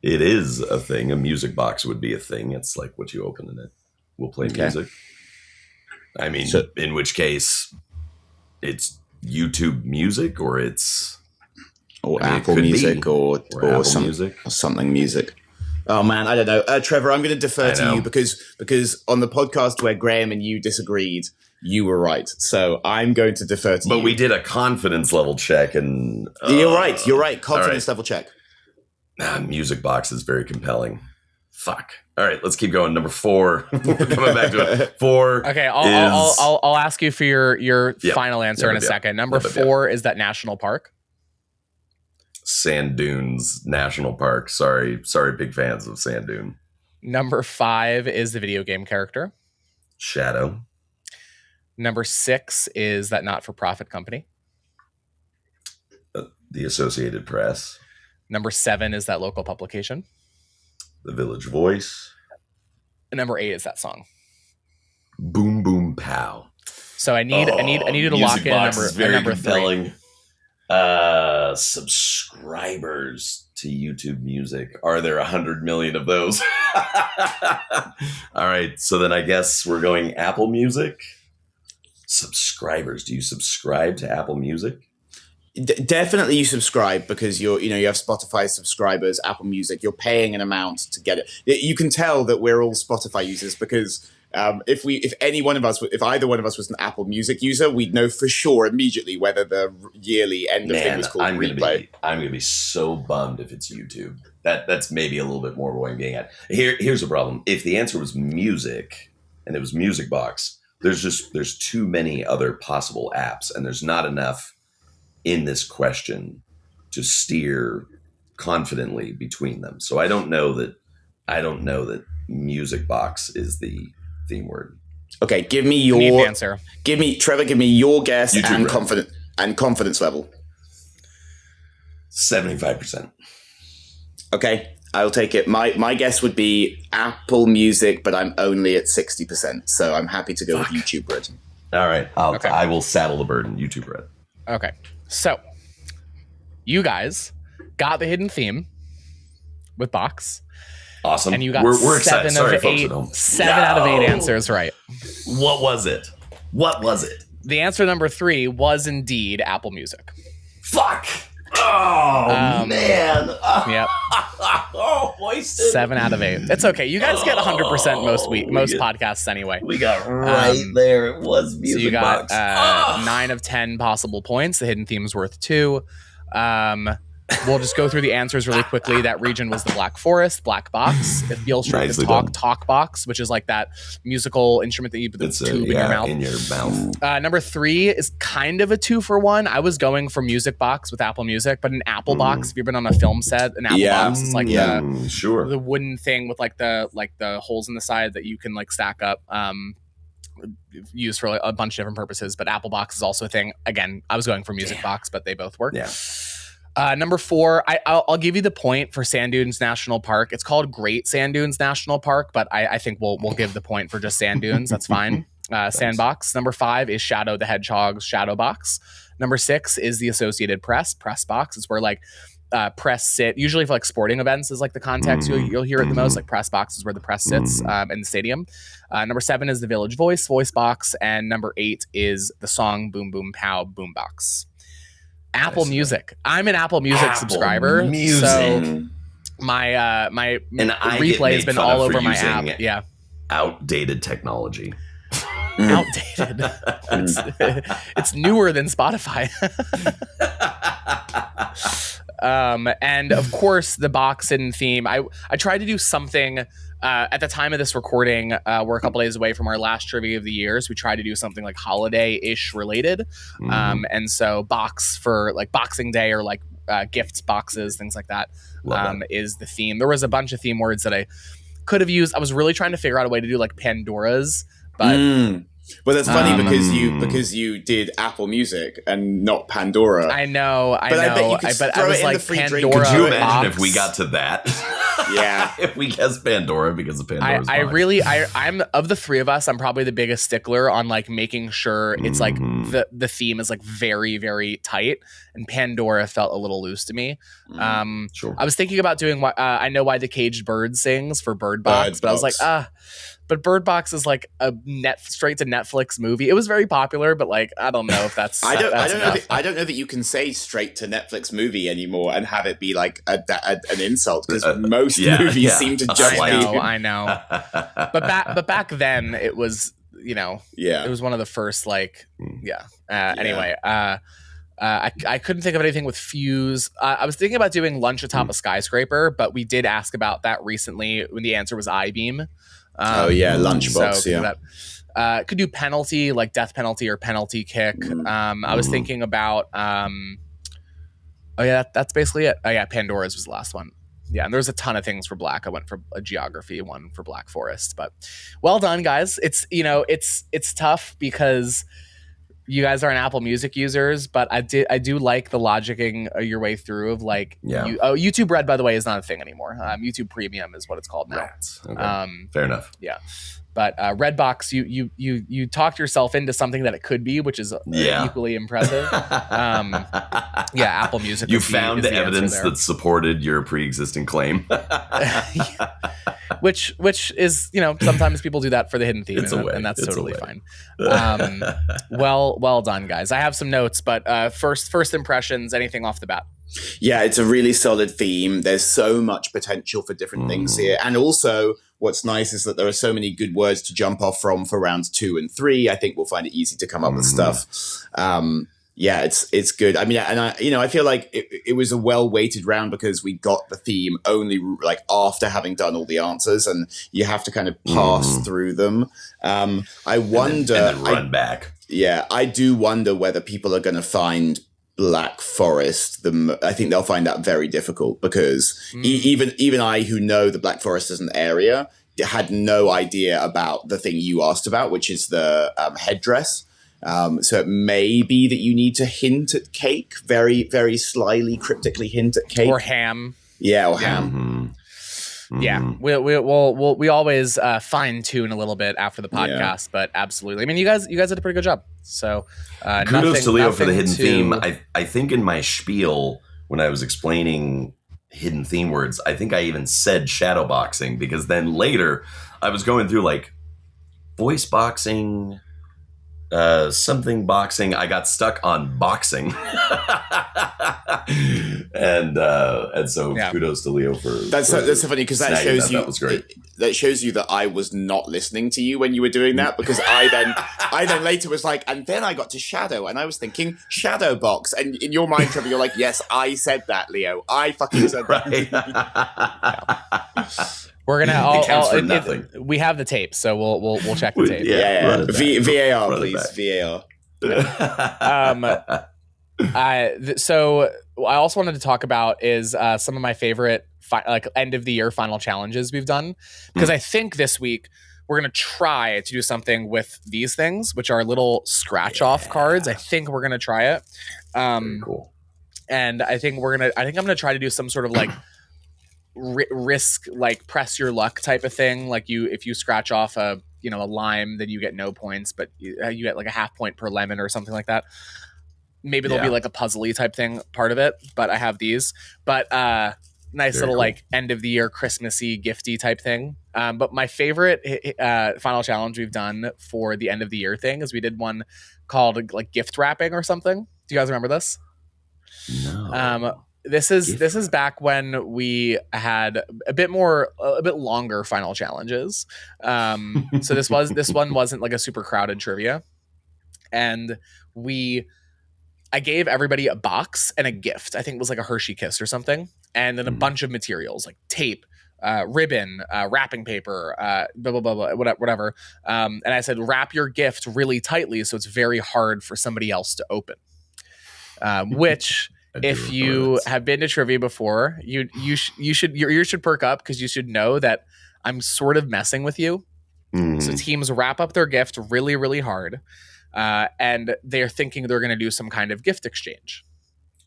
It is a thing. A music box would be a thing. It's like what you open in it. We'll play music. I mean, in which case, it's YouTube Music or Apple Music or Apple Music or something music. Oh man, I don't know, Trevor. I'm going to defer to you because on the podcast where Graham and you disagreed, you were right. So I'm going to defer to you. But we did a confidence level check, and you're right. Confidence level check. Music box is very compelling. Fuck. All right, let's keep going. Number 4. We're coming back to it. 4. Okay, I'll ask you for your final answer in a second. Number 4 is that national park. Sand Dunes National Park. Sorry, big fans of Sand Dune. Number 5 is the video game character. Shadow. Number 6 is that not-for-profit company. The Associated Press. Number 7 is that local publication. The Village Voice. And number 8 is that song. Boom Boom Pow. So I need you to lock in a number 3. Subscribers to YouTube Music. Are there 100 million of those? All right. So then I guess we're going Apple Music. Subscribers. Do you subscribe to Apple Music? Definitely you subscribe because you have Spotify subscribers, Apple Music. You're paying an amount to get it. You can tell that we're all Spotify users because if either one of us was an Apple Music user, we'd know for sure immediately whether the yearly end of thing was called replay. I'm gonna be so bummed if it's YouTube. That's maybe a little bit more what I'm getting at. Here's the problem. If the answer was music and it was Music Box, there's too many other possible apps, and there's not enough in this question to steer confidently between them. So I don't know that Music Box is the theme word. Okay, give me your answer. Trevor, give me your guess YouTube and confidence level. 75%. Okay, I'll take it. My guess would be Apple Music, but I'm only at 60%, so I'm happy to go with YouTube Red. All right, I will saddle the burden. YouTube Red. Okay, so you guys got the hidden theme with Box. Awesome. And you got we're excited. Sorry, folks at home. 7 out of 8 answers right. What was it? The answer number 3 was indeed Apple Music. Fuck. Oh, man. Yep. Oh, wasted. 7 out of 8. It's okay. You guys get 100% most podcasts anyway. We got right there. It was Music So you got Box. 9 of 10 possible points. The hidden theme is worth 2. We'll just go through the answers really quickly. That region was the Black Forest, Black Box. If Beale Street could talk box, which is like that musical instrument that you put the tube in your mouth. Number 3 is kind of a 2-for-1. I was going for Music Box with Apple Music, but an Apple Box. If you've been on a film set, an Apple Box is like the wooden thing with like the holes in the side that you can like stack up. Used for a bunch of different purposes, but Apple Box is also a thing. Again, I was going for Music Box, but they both work. Yeah. Number 4, I'll give you the point for Sand Dunes National Park. It's called Great Sand Dunes National Park, but I think we'll give the point for just Sand Dunes. That's fine. Sandbox. Number 5 is Shadow the Hedgehog's Shadow Box. Number 6 is the Associated Press Box. It's where like press sit. Usually for like sporting events is like the context you'll hear it the most. Like press box is where the press sits in the stadium. Number 7 is the Village Voice Box, and number 8 is the song Boom Boom Pow Boom Box. Apple Music. I'm an Apple Music subscriber. So my replay has been all over my app. Yeah. Outdated technology. Outdated. It's newer than Spotify. And of course, the Box hidden theme. I tried to do something at the time of this recording. We're a couple days away from our last trivia of the year, so we tried to do something like holiday-ish related. And so Box for like Boxing Day or like gifts boxes, things like that, is the theme. There was a bunch of theme words that I could have used. I was really trying to figure out a way to do like Pandora's, but well, that's funny because you did Apple Music and not Pandora. I know. But I was like Pandora. Could you imagine if we got to that? Yeah. If we guessed Pandora because of Pandora's box. I'm of the three of us, I'm probably the biggest stickler on like making sure it's like the theme is like very, very tight, and Pandora felt a little loose to me. Sure. I was thinking about doing I Know Why the Caged Bird Sings for Bird Box, but I was like, but Bird Box is like a straight to Netflix movie. It was very popular, but like I don't know if that's I don't know that you can say straight to Netflix movie anymore and have it be like an insult, because most movies seem to just I know. But back then it was, it was one of the first anyway. I couldn't think of anything with Fuse. I was thinking about doing Lunch Atop a Skyscraper, but we did ask about that recently when the answer was I-Beam. Lunchbox. Could do Penalty, like Death Penalty or Penalty Kick. I was thinking about that's basically it. Pandora's was the last one. Yeah, and there's a ton of things for Black. I went for a geography one for Black Forest, but well done, guys. It's it's tough because you guys aren't Apple Music users, but I do like the logicking your way through of like, YouTube Red, by the way, is not a thing anymore. YouTube Premium is what it's called now. Rats. Okay. Fair enough. Yeah. But Redbox, you talked yourself into something that it could be, which is equally impressive. Apple Music. You found the evidence that supported your pre-existing claim. Which is, sometimes people do that for the hidden theme, and that's totally fine. Well done, guys. I have some notes, but first impressions, anything off the bat? Yeah, it's a really solid theme. There's so much potential for different things here. And also, what's nice is that there are so many good words to jump off from for rounds 2 and 3. I think we'll find it easy to come up with stuff. It's good. I mean, and I feel like it was a well-weighted round because we got the theme only like after having done all the answers, and you have to kind of pass through them. I wonder, and then run back. Yeah, I do wonder whether people are going to find Black Forest. I think they'll find that very difficult because even I, who know the Black Forest as an area, had no idea about the thing you asked about, which is the headdress. So it may be that you need to hint at cake, very, very slyly, cryptically hint at cake or ham. Yeah, or ham. Yeah, we always fine tune a little bit after the podcast, but absolutely. I mean, you guys did a pretty good job. So kudos to Leo for the hidden theme. I think in my spiel when I was explaining hidden theme words, I think I even said shadow boxing because then later I was going through like voice boxing. Something boxing. I got stuck on boxing, and so kudos to Leo for that's so funny because that shows you that was great. That shows you that I was not listening to you when you were doing that because I then later was like, and then I got to shadow and I was thinking shadow box, and in your mind, Trevor, you're like, yes, I said that, Leo. I fucking said that. We're gonna we have the tape, so we'll check the tape. VAR, please. VAR. So I also wanted to talk about is some of my favorite end of the year final challenges we've done, because I think this week we're gonna try to do something with these things, which are little scratch off cards. I think we're gonna try it. Very cool. And I think I'm gonna try to do some sort of like risk, like press your luck type of thing. Like if you scratch off a lime, then you get no points, but you get like a half point per lemon or something like that. Maybe there'll be like a puzzly type thing part of it, but I have these. But nice Very little cool. Like end of the year Christmassy gifty type thing. But my favorite final challenge we've done for the end of the year thing is we did one called like gift wrapping or something. Do you guys remember this? No. This is back when we had a bit longer final challenges. So this one wasn't like a super crowded trivia, and I gave everybody a box and a gift. I think it was like a Hershey Kiss or something, and then a bunch of materials like tape, ribbon, wrapping paper, blah blah blah, blah whatever. And I said wrap your gift really tightly so it's very hard for somebody else to open. Which if you have been to trivia before, you should perk up because you should know that I'm sort of messing with you. So teams wrap up their gift really, really hard, and they're thinking they're going to do some kind of gift exchange.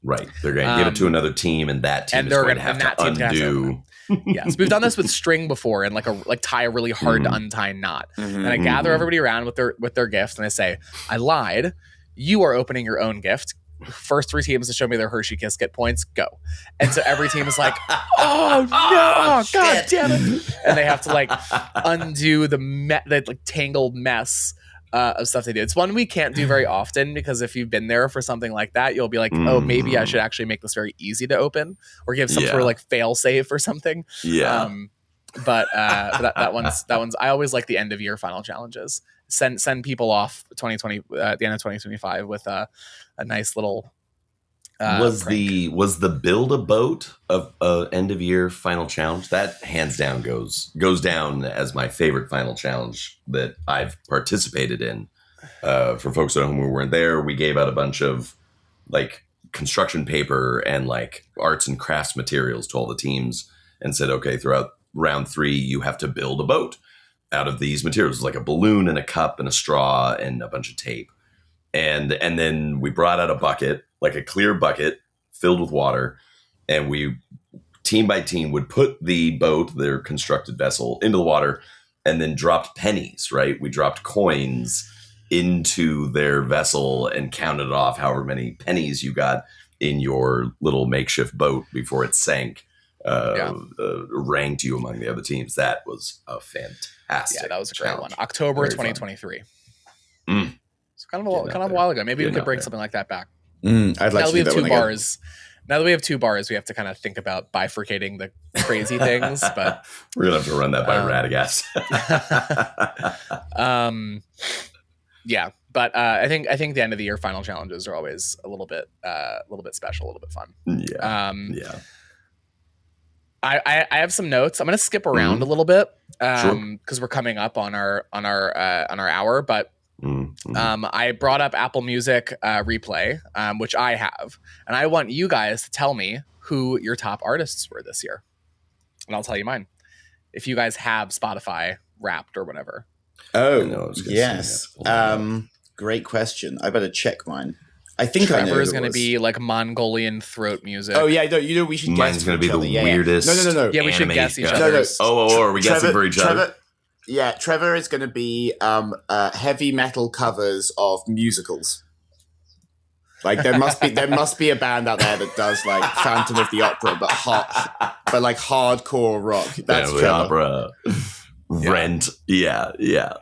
Right, they're going to give it to another team, and that team is going to have to undo. Yes, we've done this with string before, and like tie a really hard to untie knot. And I gather everybody around with their gift, and I say, I lied. You are opening your own gift. First 3 teams to show me their Hershey Kiss get points, go. And so every team is like, oh no, god damn it. And they have to like undo the like tangled mess of stuff they do. It's one we can't do very often because if you've been there for something like that, you'll be like, oh, maybe I should actually make this very easy to open or give some sort of like fail safe or something. Yeah. But that one's I always like the end of year final challenges. Send people off 2020 at the end of 2025 with a nice little was the build a boat of end of year final challenge that hands down goes down as my favorite final challenge that I've participated in. For folks at home who weren't there, we gave out a bunch of like construction paper and like arts and crafts materials to all the teams and said, okay, throughout round 3 you have to build a boat out of these materials, like a balloon and a cup and a straw and a bunch of tape. and then we brought out a bucket, like a clear bucket filled with water, and we team by team would put the boat, their constructed vessel, into the water, and then dropped pennies. Right, we dropped coins into their vessel and counted off however many pennies you got in your little makeshift boat before it sank. Ranked you among the other teams. That was a fantastic. Yeah, that was a great challenge. one. October Very 2023. Mm. It's kind of a while ago. Maybe we could bring something like that back. I'd like now to we do have that two one bars. Now that we have 2 bars, we have to kind of think about bifurcating the crazy things. But we're gonna have to run that by Radagast. Yeah, but I think the end of the year final challenges are always a little bit special, a little bit fun. Yeah. I have some notes. I'm gonna skip around a little bit Sure. because we're coming up on our hour. But I brought up Apple Music Replay, which I have, and I want you guys to tell me who your top artists were this year, and I'll tell you mine. If you guys have Spotify Wrapped or whatever. Oh, yes. Great question. I better check mine. I think Trevor's going to be like Mongolian throat music. Oh yeah, no, we should. Mine's going to be the weirdest. No. Yeah, we should guess each other. other's. Are we guessing for each other? Yeah, Trevor is going to be heavy metal covers of musicals. Like there must be a band out there that does like Phantom of the Opera, but like hardcore rock. That's Trevor. Opera. Rent. Yeah. Yeah,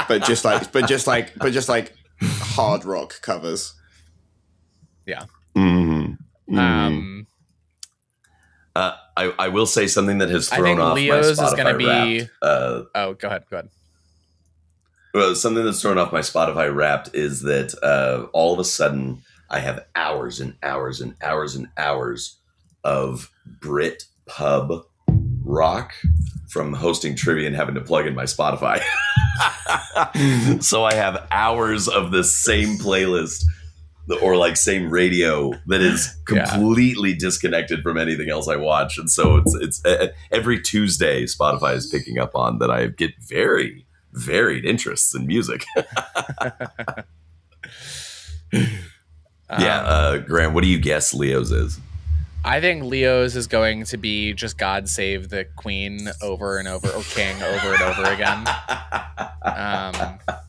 but just like hard rock covers. Yeah. Mm-hmm. I will say something that has thrown off Leo's my Spotify is going to be. Wrapped. Go ahead. Well, something that's thrown off my Spotify Wrapped is that all of a sudden I have hours and hours and hours and hours of Brit pub rock from hosting trivia and having to plug in my Spotify. So I have hours of the same playlist or like same radio that is completely disconnected from anything else I watch. And so it's every Tuesday Spotify is picking up on that I get very varied interests in music. Graham, what do you guess Leo's is? I think Leo's is going to be just God Save the Queen over and over, or King over and over again.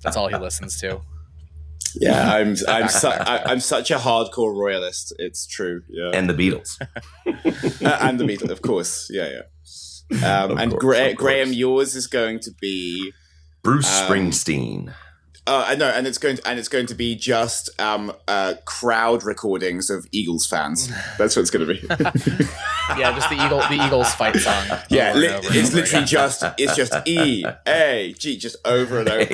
That's all he listens to. Yeah, I'm such a hardcore royalist. It's true. Yeah, and the Beatles, and the Beatles, of course. Yeah. And Graham, yours is going to be Bruce Springsteen. I know, and it's going to be just crowd recordings of Eagles fans. That's what it's going to be. Yeah, just the Eagles fight song. Yeah, it's literally just EAG, just over and over.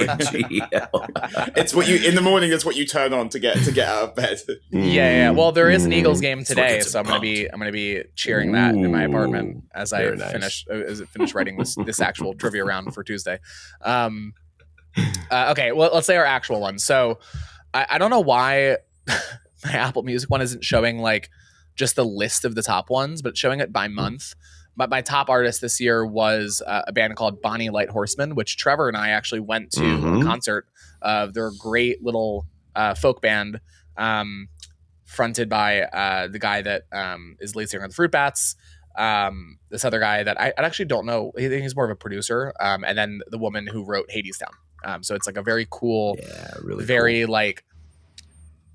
It's what you in the morning. It's what you turn on to get out of bed. Yeah. Well, there is an Eagles game today, so I'm gonna be cheering that in my apartment as I finish writing this actual trivia round for Tuesday. Okay, well, let's say our actual one. So I don't know why my Apple Music one isn't showing like just the list of the top ones, but it's showing it by month. But my top artist this year was a band called Bonnie Light Horseman, which Trevor and I actually went to a concert of. They're a great little folk band fronted by the guy that is lead singer of the Fruit Bats. This other guy that I actually don't know. I think he's more of a producer. And then the woman who wrote Hadestown. So it's like a very cool, very cool. Like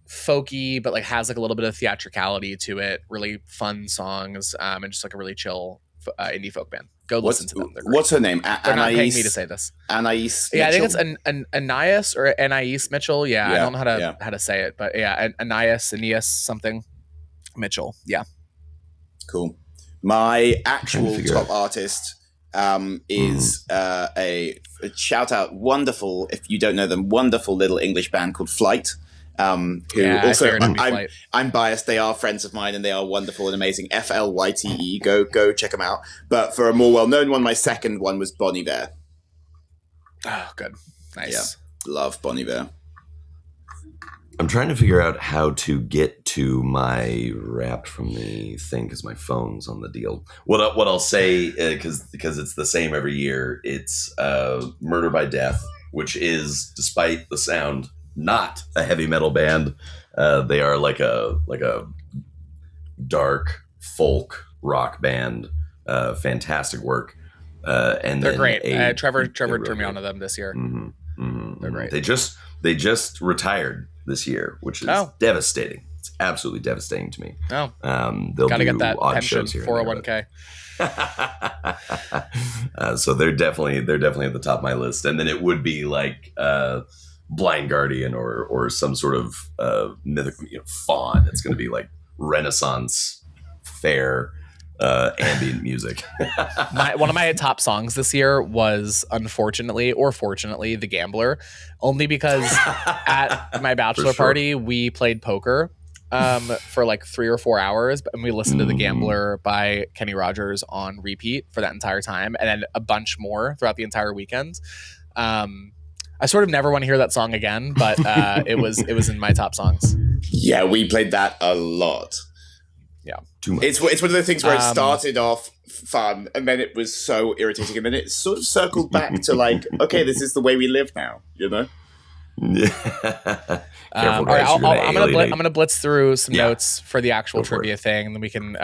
folky, but like has like a little bit of theatricality to it. Really fun songs, and just like a really chill indie folk band. Go listen to them. What's her name? They're not paying me to say this. Anais. Yeah, I think it's Anais or Anais Mitchell. Yeah, I don't know how to say it, but yeah, Anais something Mitchell. Yeah, cool. My actual top artist is a shout out, wonderful, if you don't know them, wonderful little English band called Flight. I'm biased. They are friends of mine and they are wonderful and amazing. FLYTE. Go check them out. But for a more well-known one, my second one was Bon Iver. Oh, good. Nice. Yeah, love Bon Iver. I'm trying to figure out how to get to my Wrapped from the thing because my phone's on the deal. What I'll say, because it's the same every year, it's Murder by Death, which is, despite the sound, not a heavy metal band. They are like a dark folk rock band. Fantastic work. And They're then great. Trevor really turned me on great. to them this year. They're great. They just retired this year, which is devastating. It's absolutely devastating to me. Oh, they'll gotta do get that odd pension, shows here and there, 401k. so they're definitely at the top of my list. And then it would be like Blind Guardian or some sort of mythical, faun. It's going to be like Renaissance fair ambient music. One of my top songs this year was, unfortunately or fortunately, The Gambler, only because at my bachelor party we played poker for like 3 or 4 hours, and we listened to The Gambler by Kenny Rogers on repeat for that entire time, and then a bunch more throughout the entire weekend. I sort of never want to hear that song again, but it was in my top songs. Yeah, we played that a lot. Yeah, too much. It's one of the things where it started off fun, and then it was so irritating, and then it sort of circled back to like, okay, this is the way we live now, Yeah. All right, I'm gonna blitz through some notes for the actual trivia thing, and then we can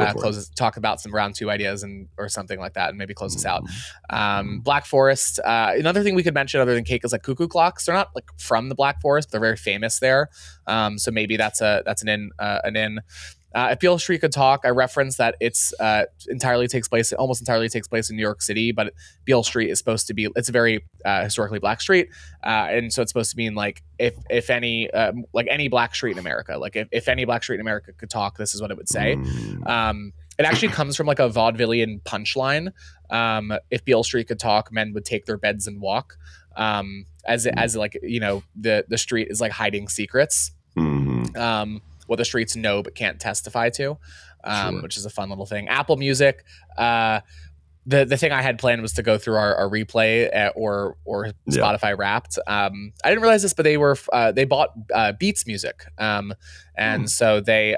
talk about some round 2 ideas or something like that, and maybe close this out. Black Forest. Another thing we could mention other than cake is like cuckoo clocks. They're not like from the Black Forest, but they're very famous there. So maybe that's an in. If Beale Street Could Talk, I referenced that it's almost entirely takes place in New York City, but Beale Street is supposed to be, it's a very historically black street, and so it's supposed to mean like if any like any black street in America, like if any black street in America could talk, this is what it would say. It actually comes from like a vaudevillian punchline. If Beale Street could talk, men would take their beds and walk. As like, the street is like hiding secrets. What the streets know but can't testify to, which is a fun little thing. Apple Music. The thing I had planned was to go through our replay or Spotify Wrapped. I didn't realize this, but they bought Beats Music, and so they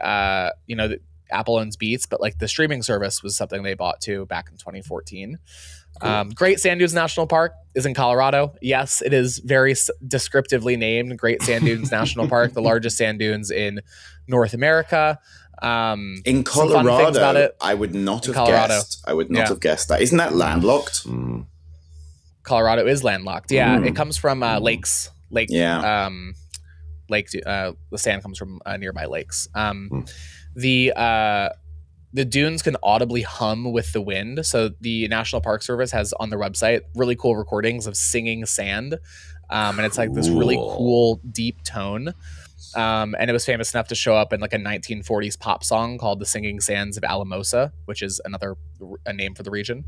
Apple owns Beats, but like the streaming service was something they bought too back in 2014. Cool. Great Sand Dunes National Park is in Colorado. Yes, it is very descriptively named Great Sand Dunes National Park, the largest sand dunes in North America. In Colorado, I would not have guessed. I would not have guessed that. Isn't that landlocked? Colorado is landlocked. Yeah, it comes from lakes. The sand comes from nearby lakes. The dunes can audibly hum with the wind. So the National Park Service has on their website really cool recordings of singing sand. And it's like this really cool, deep tone. And it was famous enough to show up in like a 1940s pop song called The Singing Sands of Alamosa, which is a name for the region.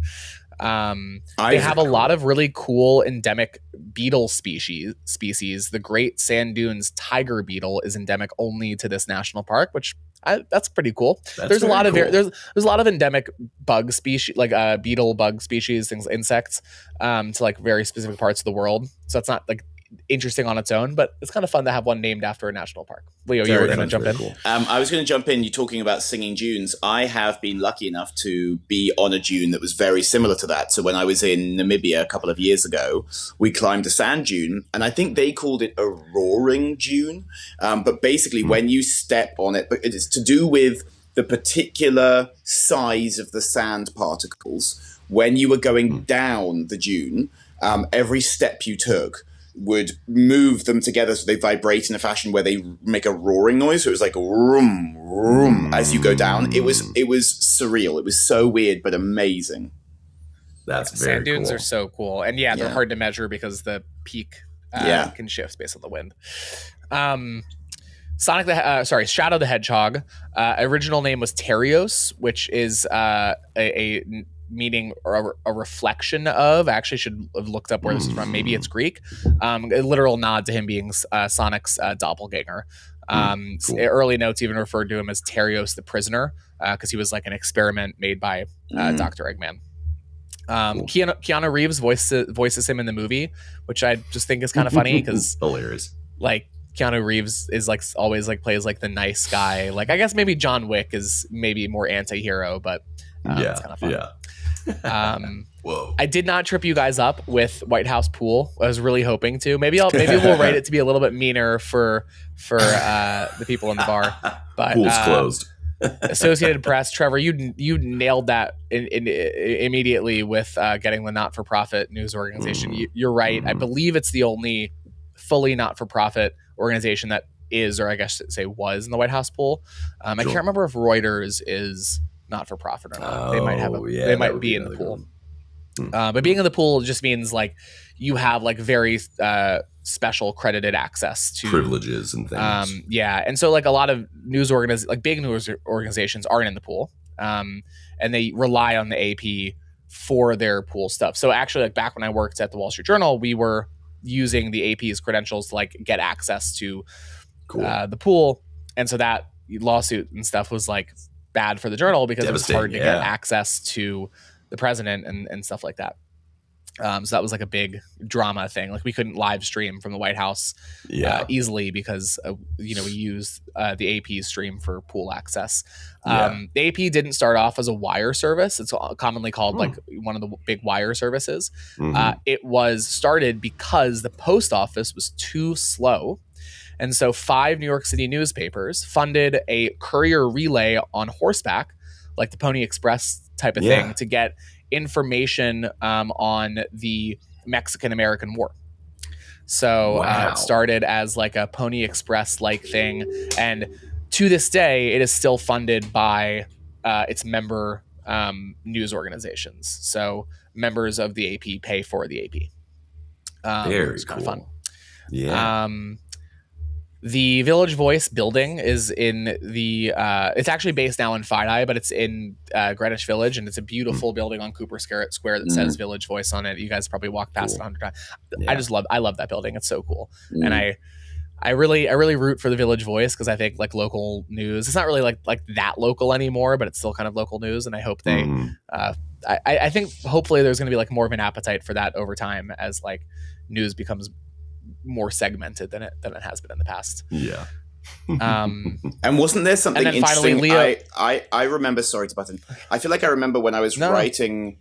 They have a lot of really cool endemic beetle species. The Great Sand Dunes tiger beetle is endemic only to this national park, which that's pretty cool. There's a lot of there's a lot of endemic bug species, like beetle bug species, things, insects, to like very specific parts of the world. So it's not like interesting on its own, but it's kind of fun to have one named after a national park. Leo, you were going to jump in. Cool. I was going to jump in. You're talking about singing dunes. I have been lucky enough to be on a dune that was very similar to that. So when I was in Namibia a couple of years ago, we climbed a sand dune, and I think they called it a roaring dune. But basically, when you step on it, it's to do with the particular size of the sand particles. When you were going down the dune, every step you took would move them together so they vibrate in a fashion where they make a roaring noise. So it was like room, room as you go down. It was surreal. It was so weird, but amazing. That's very Sand dunes cool. Are so cool. And they're hard to measure because the peak can shift based on the wind. Shadow the Hedgehog. Original name was Terios, which is a meaning or a reflection of. I actually should have looked up where this is from. Maybe it's Greek. A literal nod to him being Sonic's doppelganger. Cool. Early notes even referred to him as Terios the Prisoner because he was like an experiment made by Dr. Eggman. Cool. Keanu Reeves voices him in the movie, which I just think is kind of funny because hilarious. Like Keanu Reeves is like always like plays like the nice guy. Like I guess maybe John Wick is maybe more anti-hero, but it's kind of fun. Whoa. I did not trip you guys up with White House pool. I was really hoping to. Maybe we'll write it to be a little bit meaner for the people in the bar. But Pool's closed. Associated Press, Trevor, you nailed that immediately with getting the not-for-profit news organization. You're right. I believe it's the only fully not-for-profit organization that is, or I guess say was, in the White House pool. I can't remember if Reuters is not-for-profit or not. They might have they might be in the pool. But being in the pool just means like you have like very special credited access to privileges and things. And so like a lot of big news organizations aren't in the pool, and they rely on the AP for their pool stuff. So actually, like back when I worked at the Wall Street Journal, we were using the AP's credentials to like get access to the pool, and so that lawsuit and stuff was like bad for the Journal because it was hard to get access to the president and stuff like that. So that was like a big drama thing. Like we couldn't live stream from the White House easily because we used the AP stream for pool access. The AP didn't start off as a wire service. It's commonly called like one of the big wire services. It was started because the post office was too slow. And so 5 New York City newspapers funded a courier relay on horseback, like the Pony Express type of thing, to get information on the Mexican-American War. So it started as like a Pony Express like thing, and to this day it is still funded by its member news organizations. So members of the AP pay for the AP. Very it's cool. kind of fun. Yeah. The Village Voice building is in the it's actually based now in Fide, but it's in Greenwich Village, and it's a beautiful building on Cooper Square that says Village Voice on it. You guys probably walked past it 100 times. I love that building. It's so cool. And I really root for the Village Voice because I think like local news, it's not really like that local anymore, but it's still kind of local news, and I hope they I think hopefully there's going to be like more of an appetite for that over time as like news becomes more segmented than it has been in the past. Yeah. And wasn't there something and then interesting? Finally, Leo, I remember. Sorry to butt in. I feel like I remember when I was writing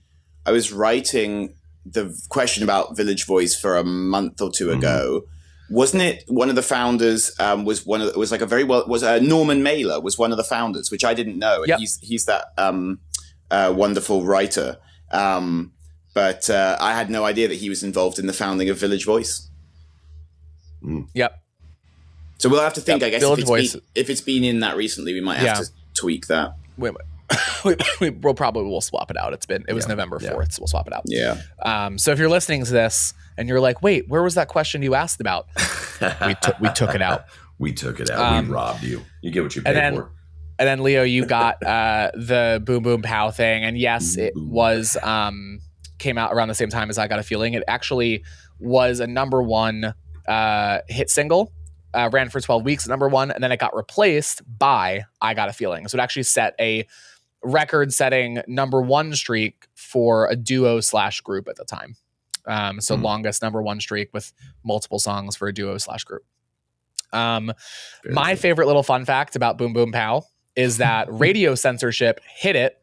the question about Village Voice for a month or two ago. Wasn't it one of the founders? Was Norman Mailer was one of the founders, which I didn't know. And he's that wonderful writer. But I had no idea that he was involved in the founding of Village Voice. Yep. So we'll have to think. I guess if it's been in that recently, we might have to tweak that. We'll swap it out. It was November 4th, so we'll swap it out. Yeah. So if you're listening to this and you're like, wait, where was that question you asked about? we took it out. We took it out. We robbed you. You get what you paid for. And then Leo, you got the Boom Boom Pow thing, and yes, it was came out around the same time as I Got a Feeling. It actually was a number 1 hit single, ran for 12 weeks at number 1, and then it got replaced by I Got a Feeling. So it actually set a record-setting number 1 streak for a duo/group at the time. Longest number 1 streak with multiple songs for a duo/group. My favorite little fun fact about Boom Boom Pow is that radio censorship hit it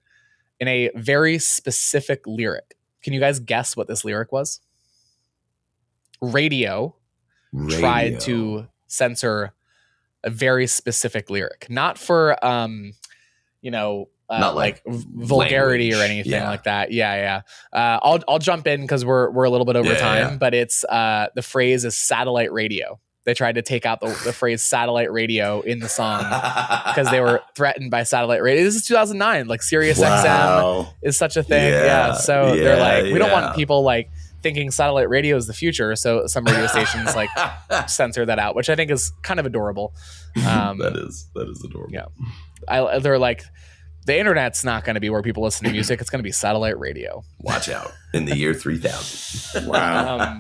in a very specific lyric. Can you guys guess what this lyric was? Radio tried to censor a very specific lyric, not for not like vulgarity or anything like that. I'll jump in because we're a little bit over time, but it's the phrase is satellite radio. They tried to take out the phrase satellite radio in the song because they were threatened by satellite radio. This is 2009, like Sirius XM is such a thing. So they're like, we don't want people like thinking satellite radio is the future, so some radio stations like censor that out, which I think is kind of adorable. That is adorable. Yeah, they're like, the internet's not going to be where people listen to music; it's going to be satellite radio. Watch out in the year 3000. Wow.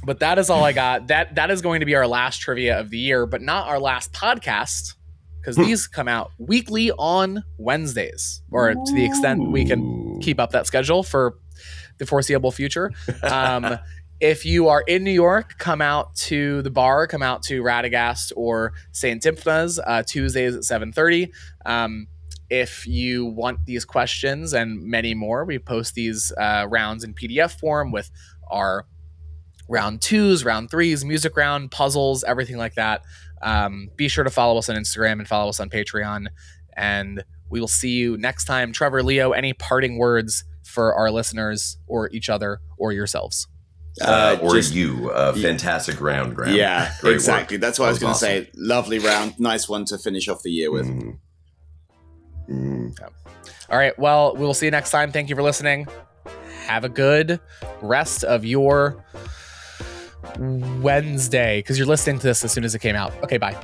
But that is all I got. That is going to be our last trivia of the year, but not our last podcast because these come out weekly on Wednesdays, or to the extent we can keep up that schedule for the foreseeable future. If you are in New York, come out to the bar, come out to Radagast or St. Timphna's Tuesdays at 7:30. if you want these questions and many more, we post these rounds in PDF form with our round 2s, round 3s, music round, puzzles, everything like that. Be sure to follow us on Instagram and follow us on Patreon. And we will see you next time. Trevor, Leo, any parting words for our listeners or each other or yourselves? Fantastic round, Graham. Yeah, Great exactly. work. That's what I was That going to awesome. say. Lovely round. Nice one to finish off the year with. All right. Well, we will see you next time. Thank you for listening. Have a good rest of your Wednesday, because you're listening to this as soon as it came out. Okay, bye.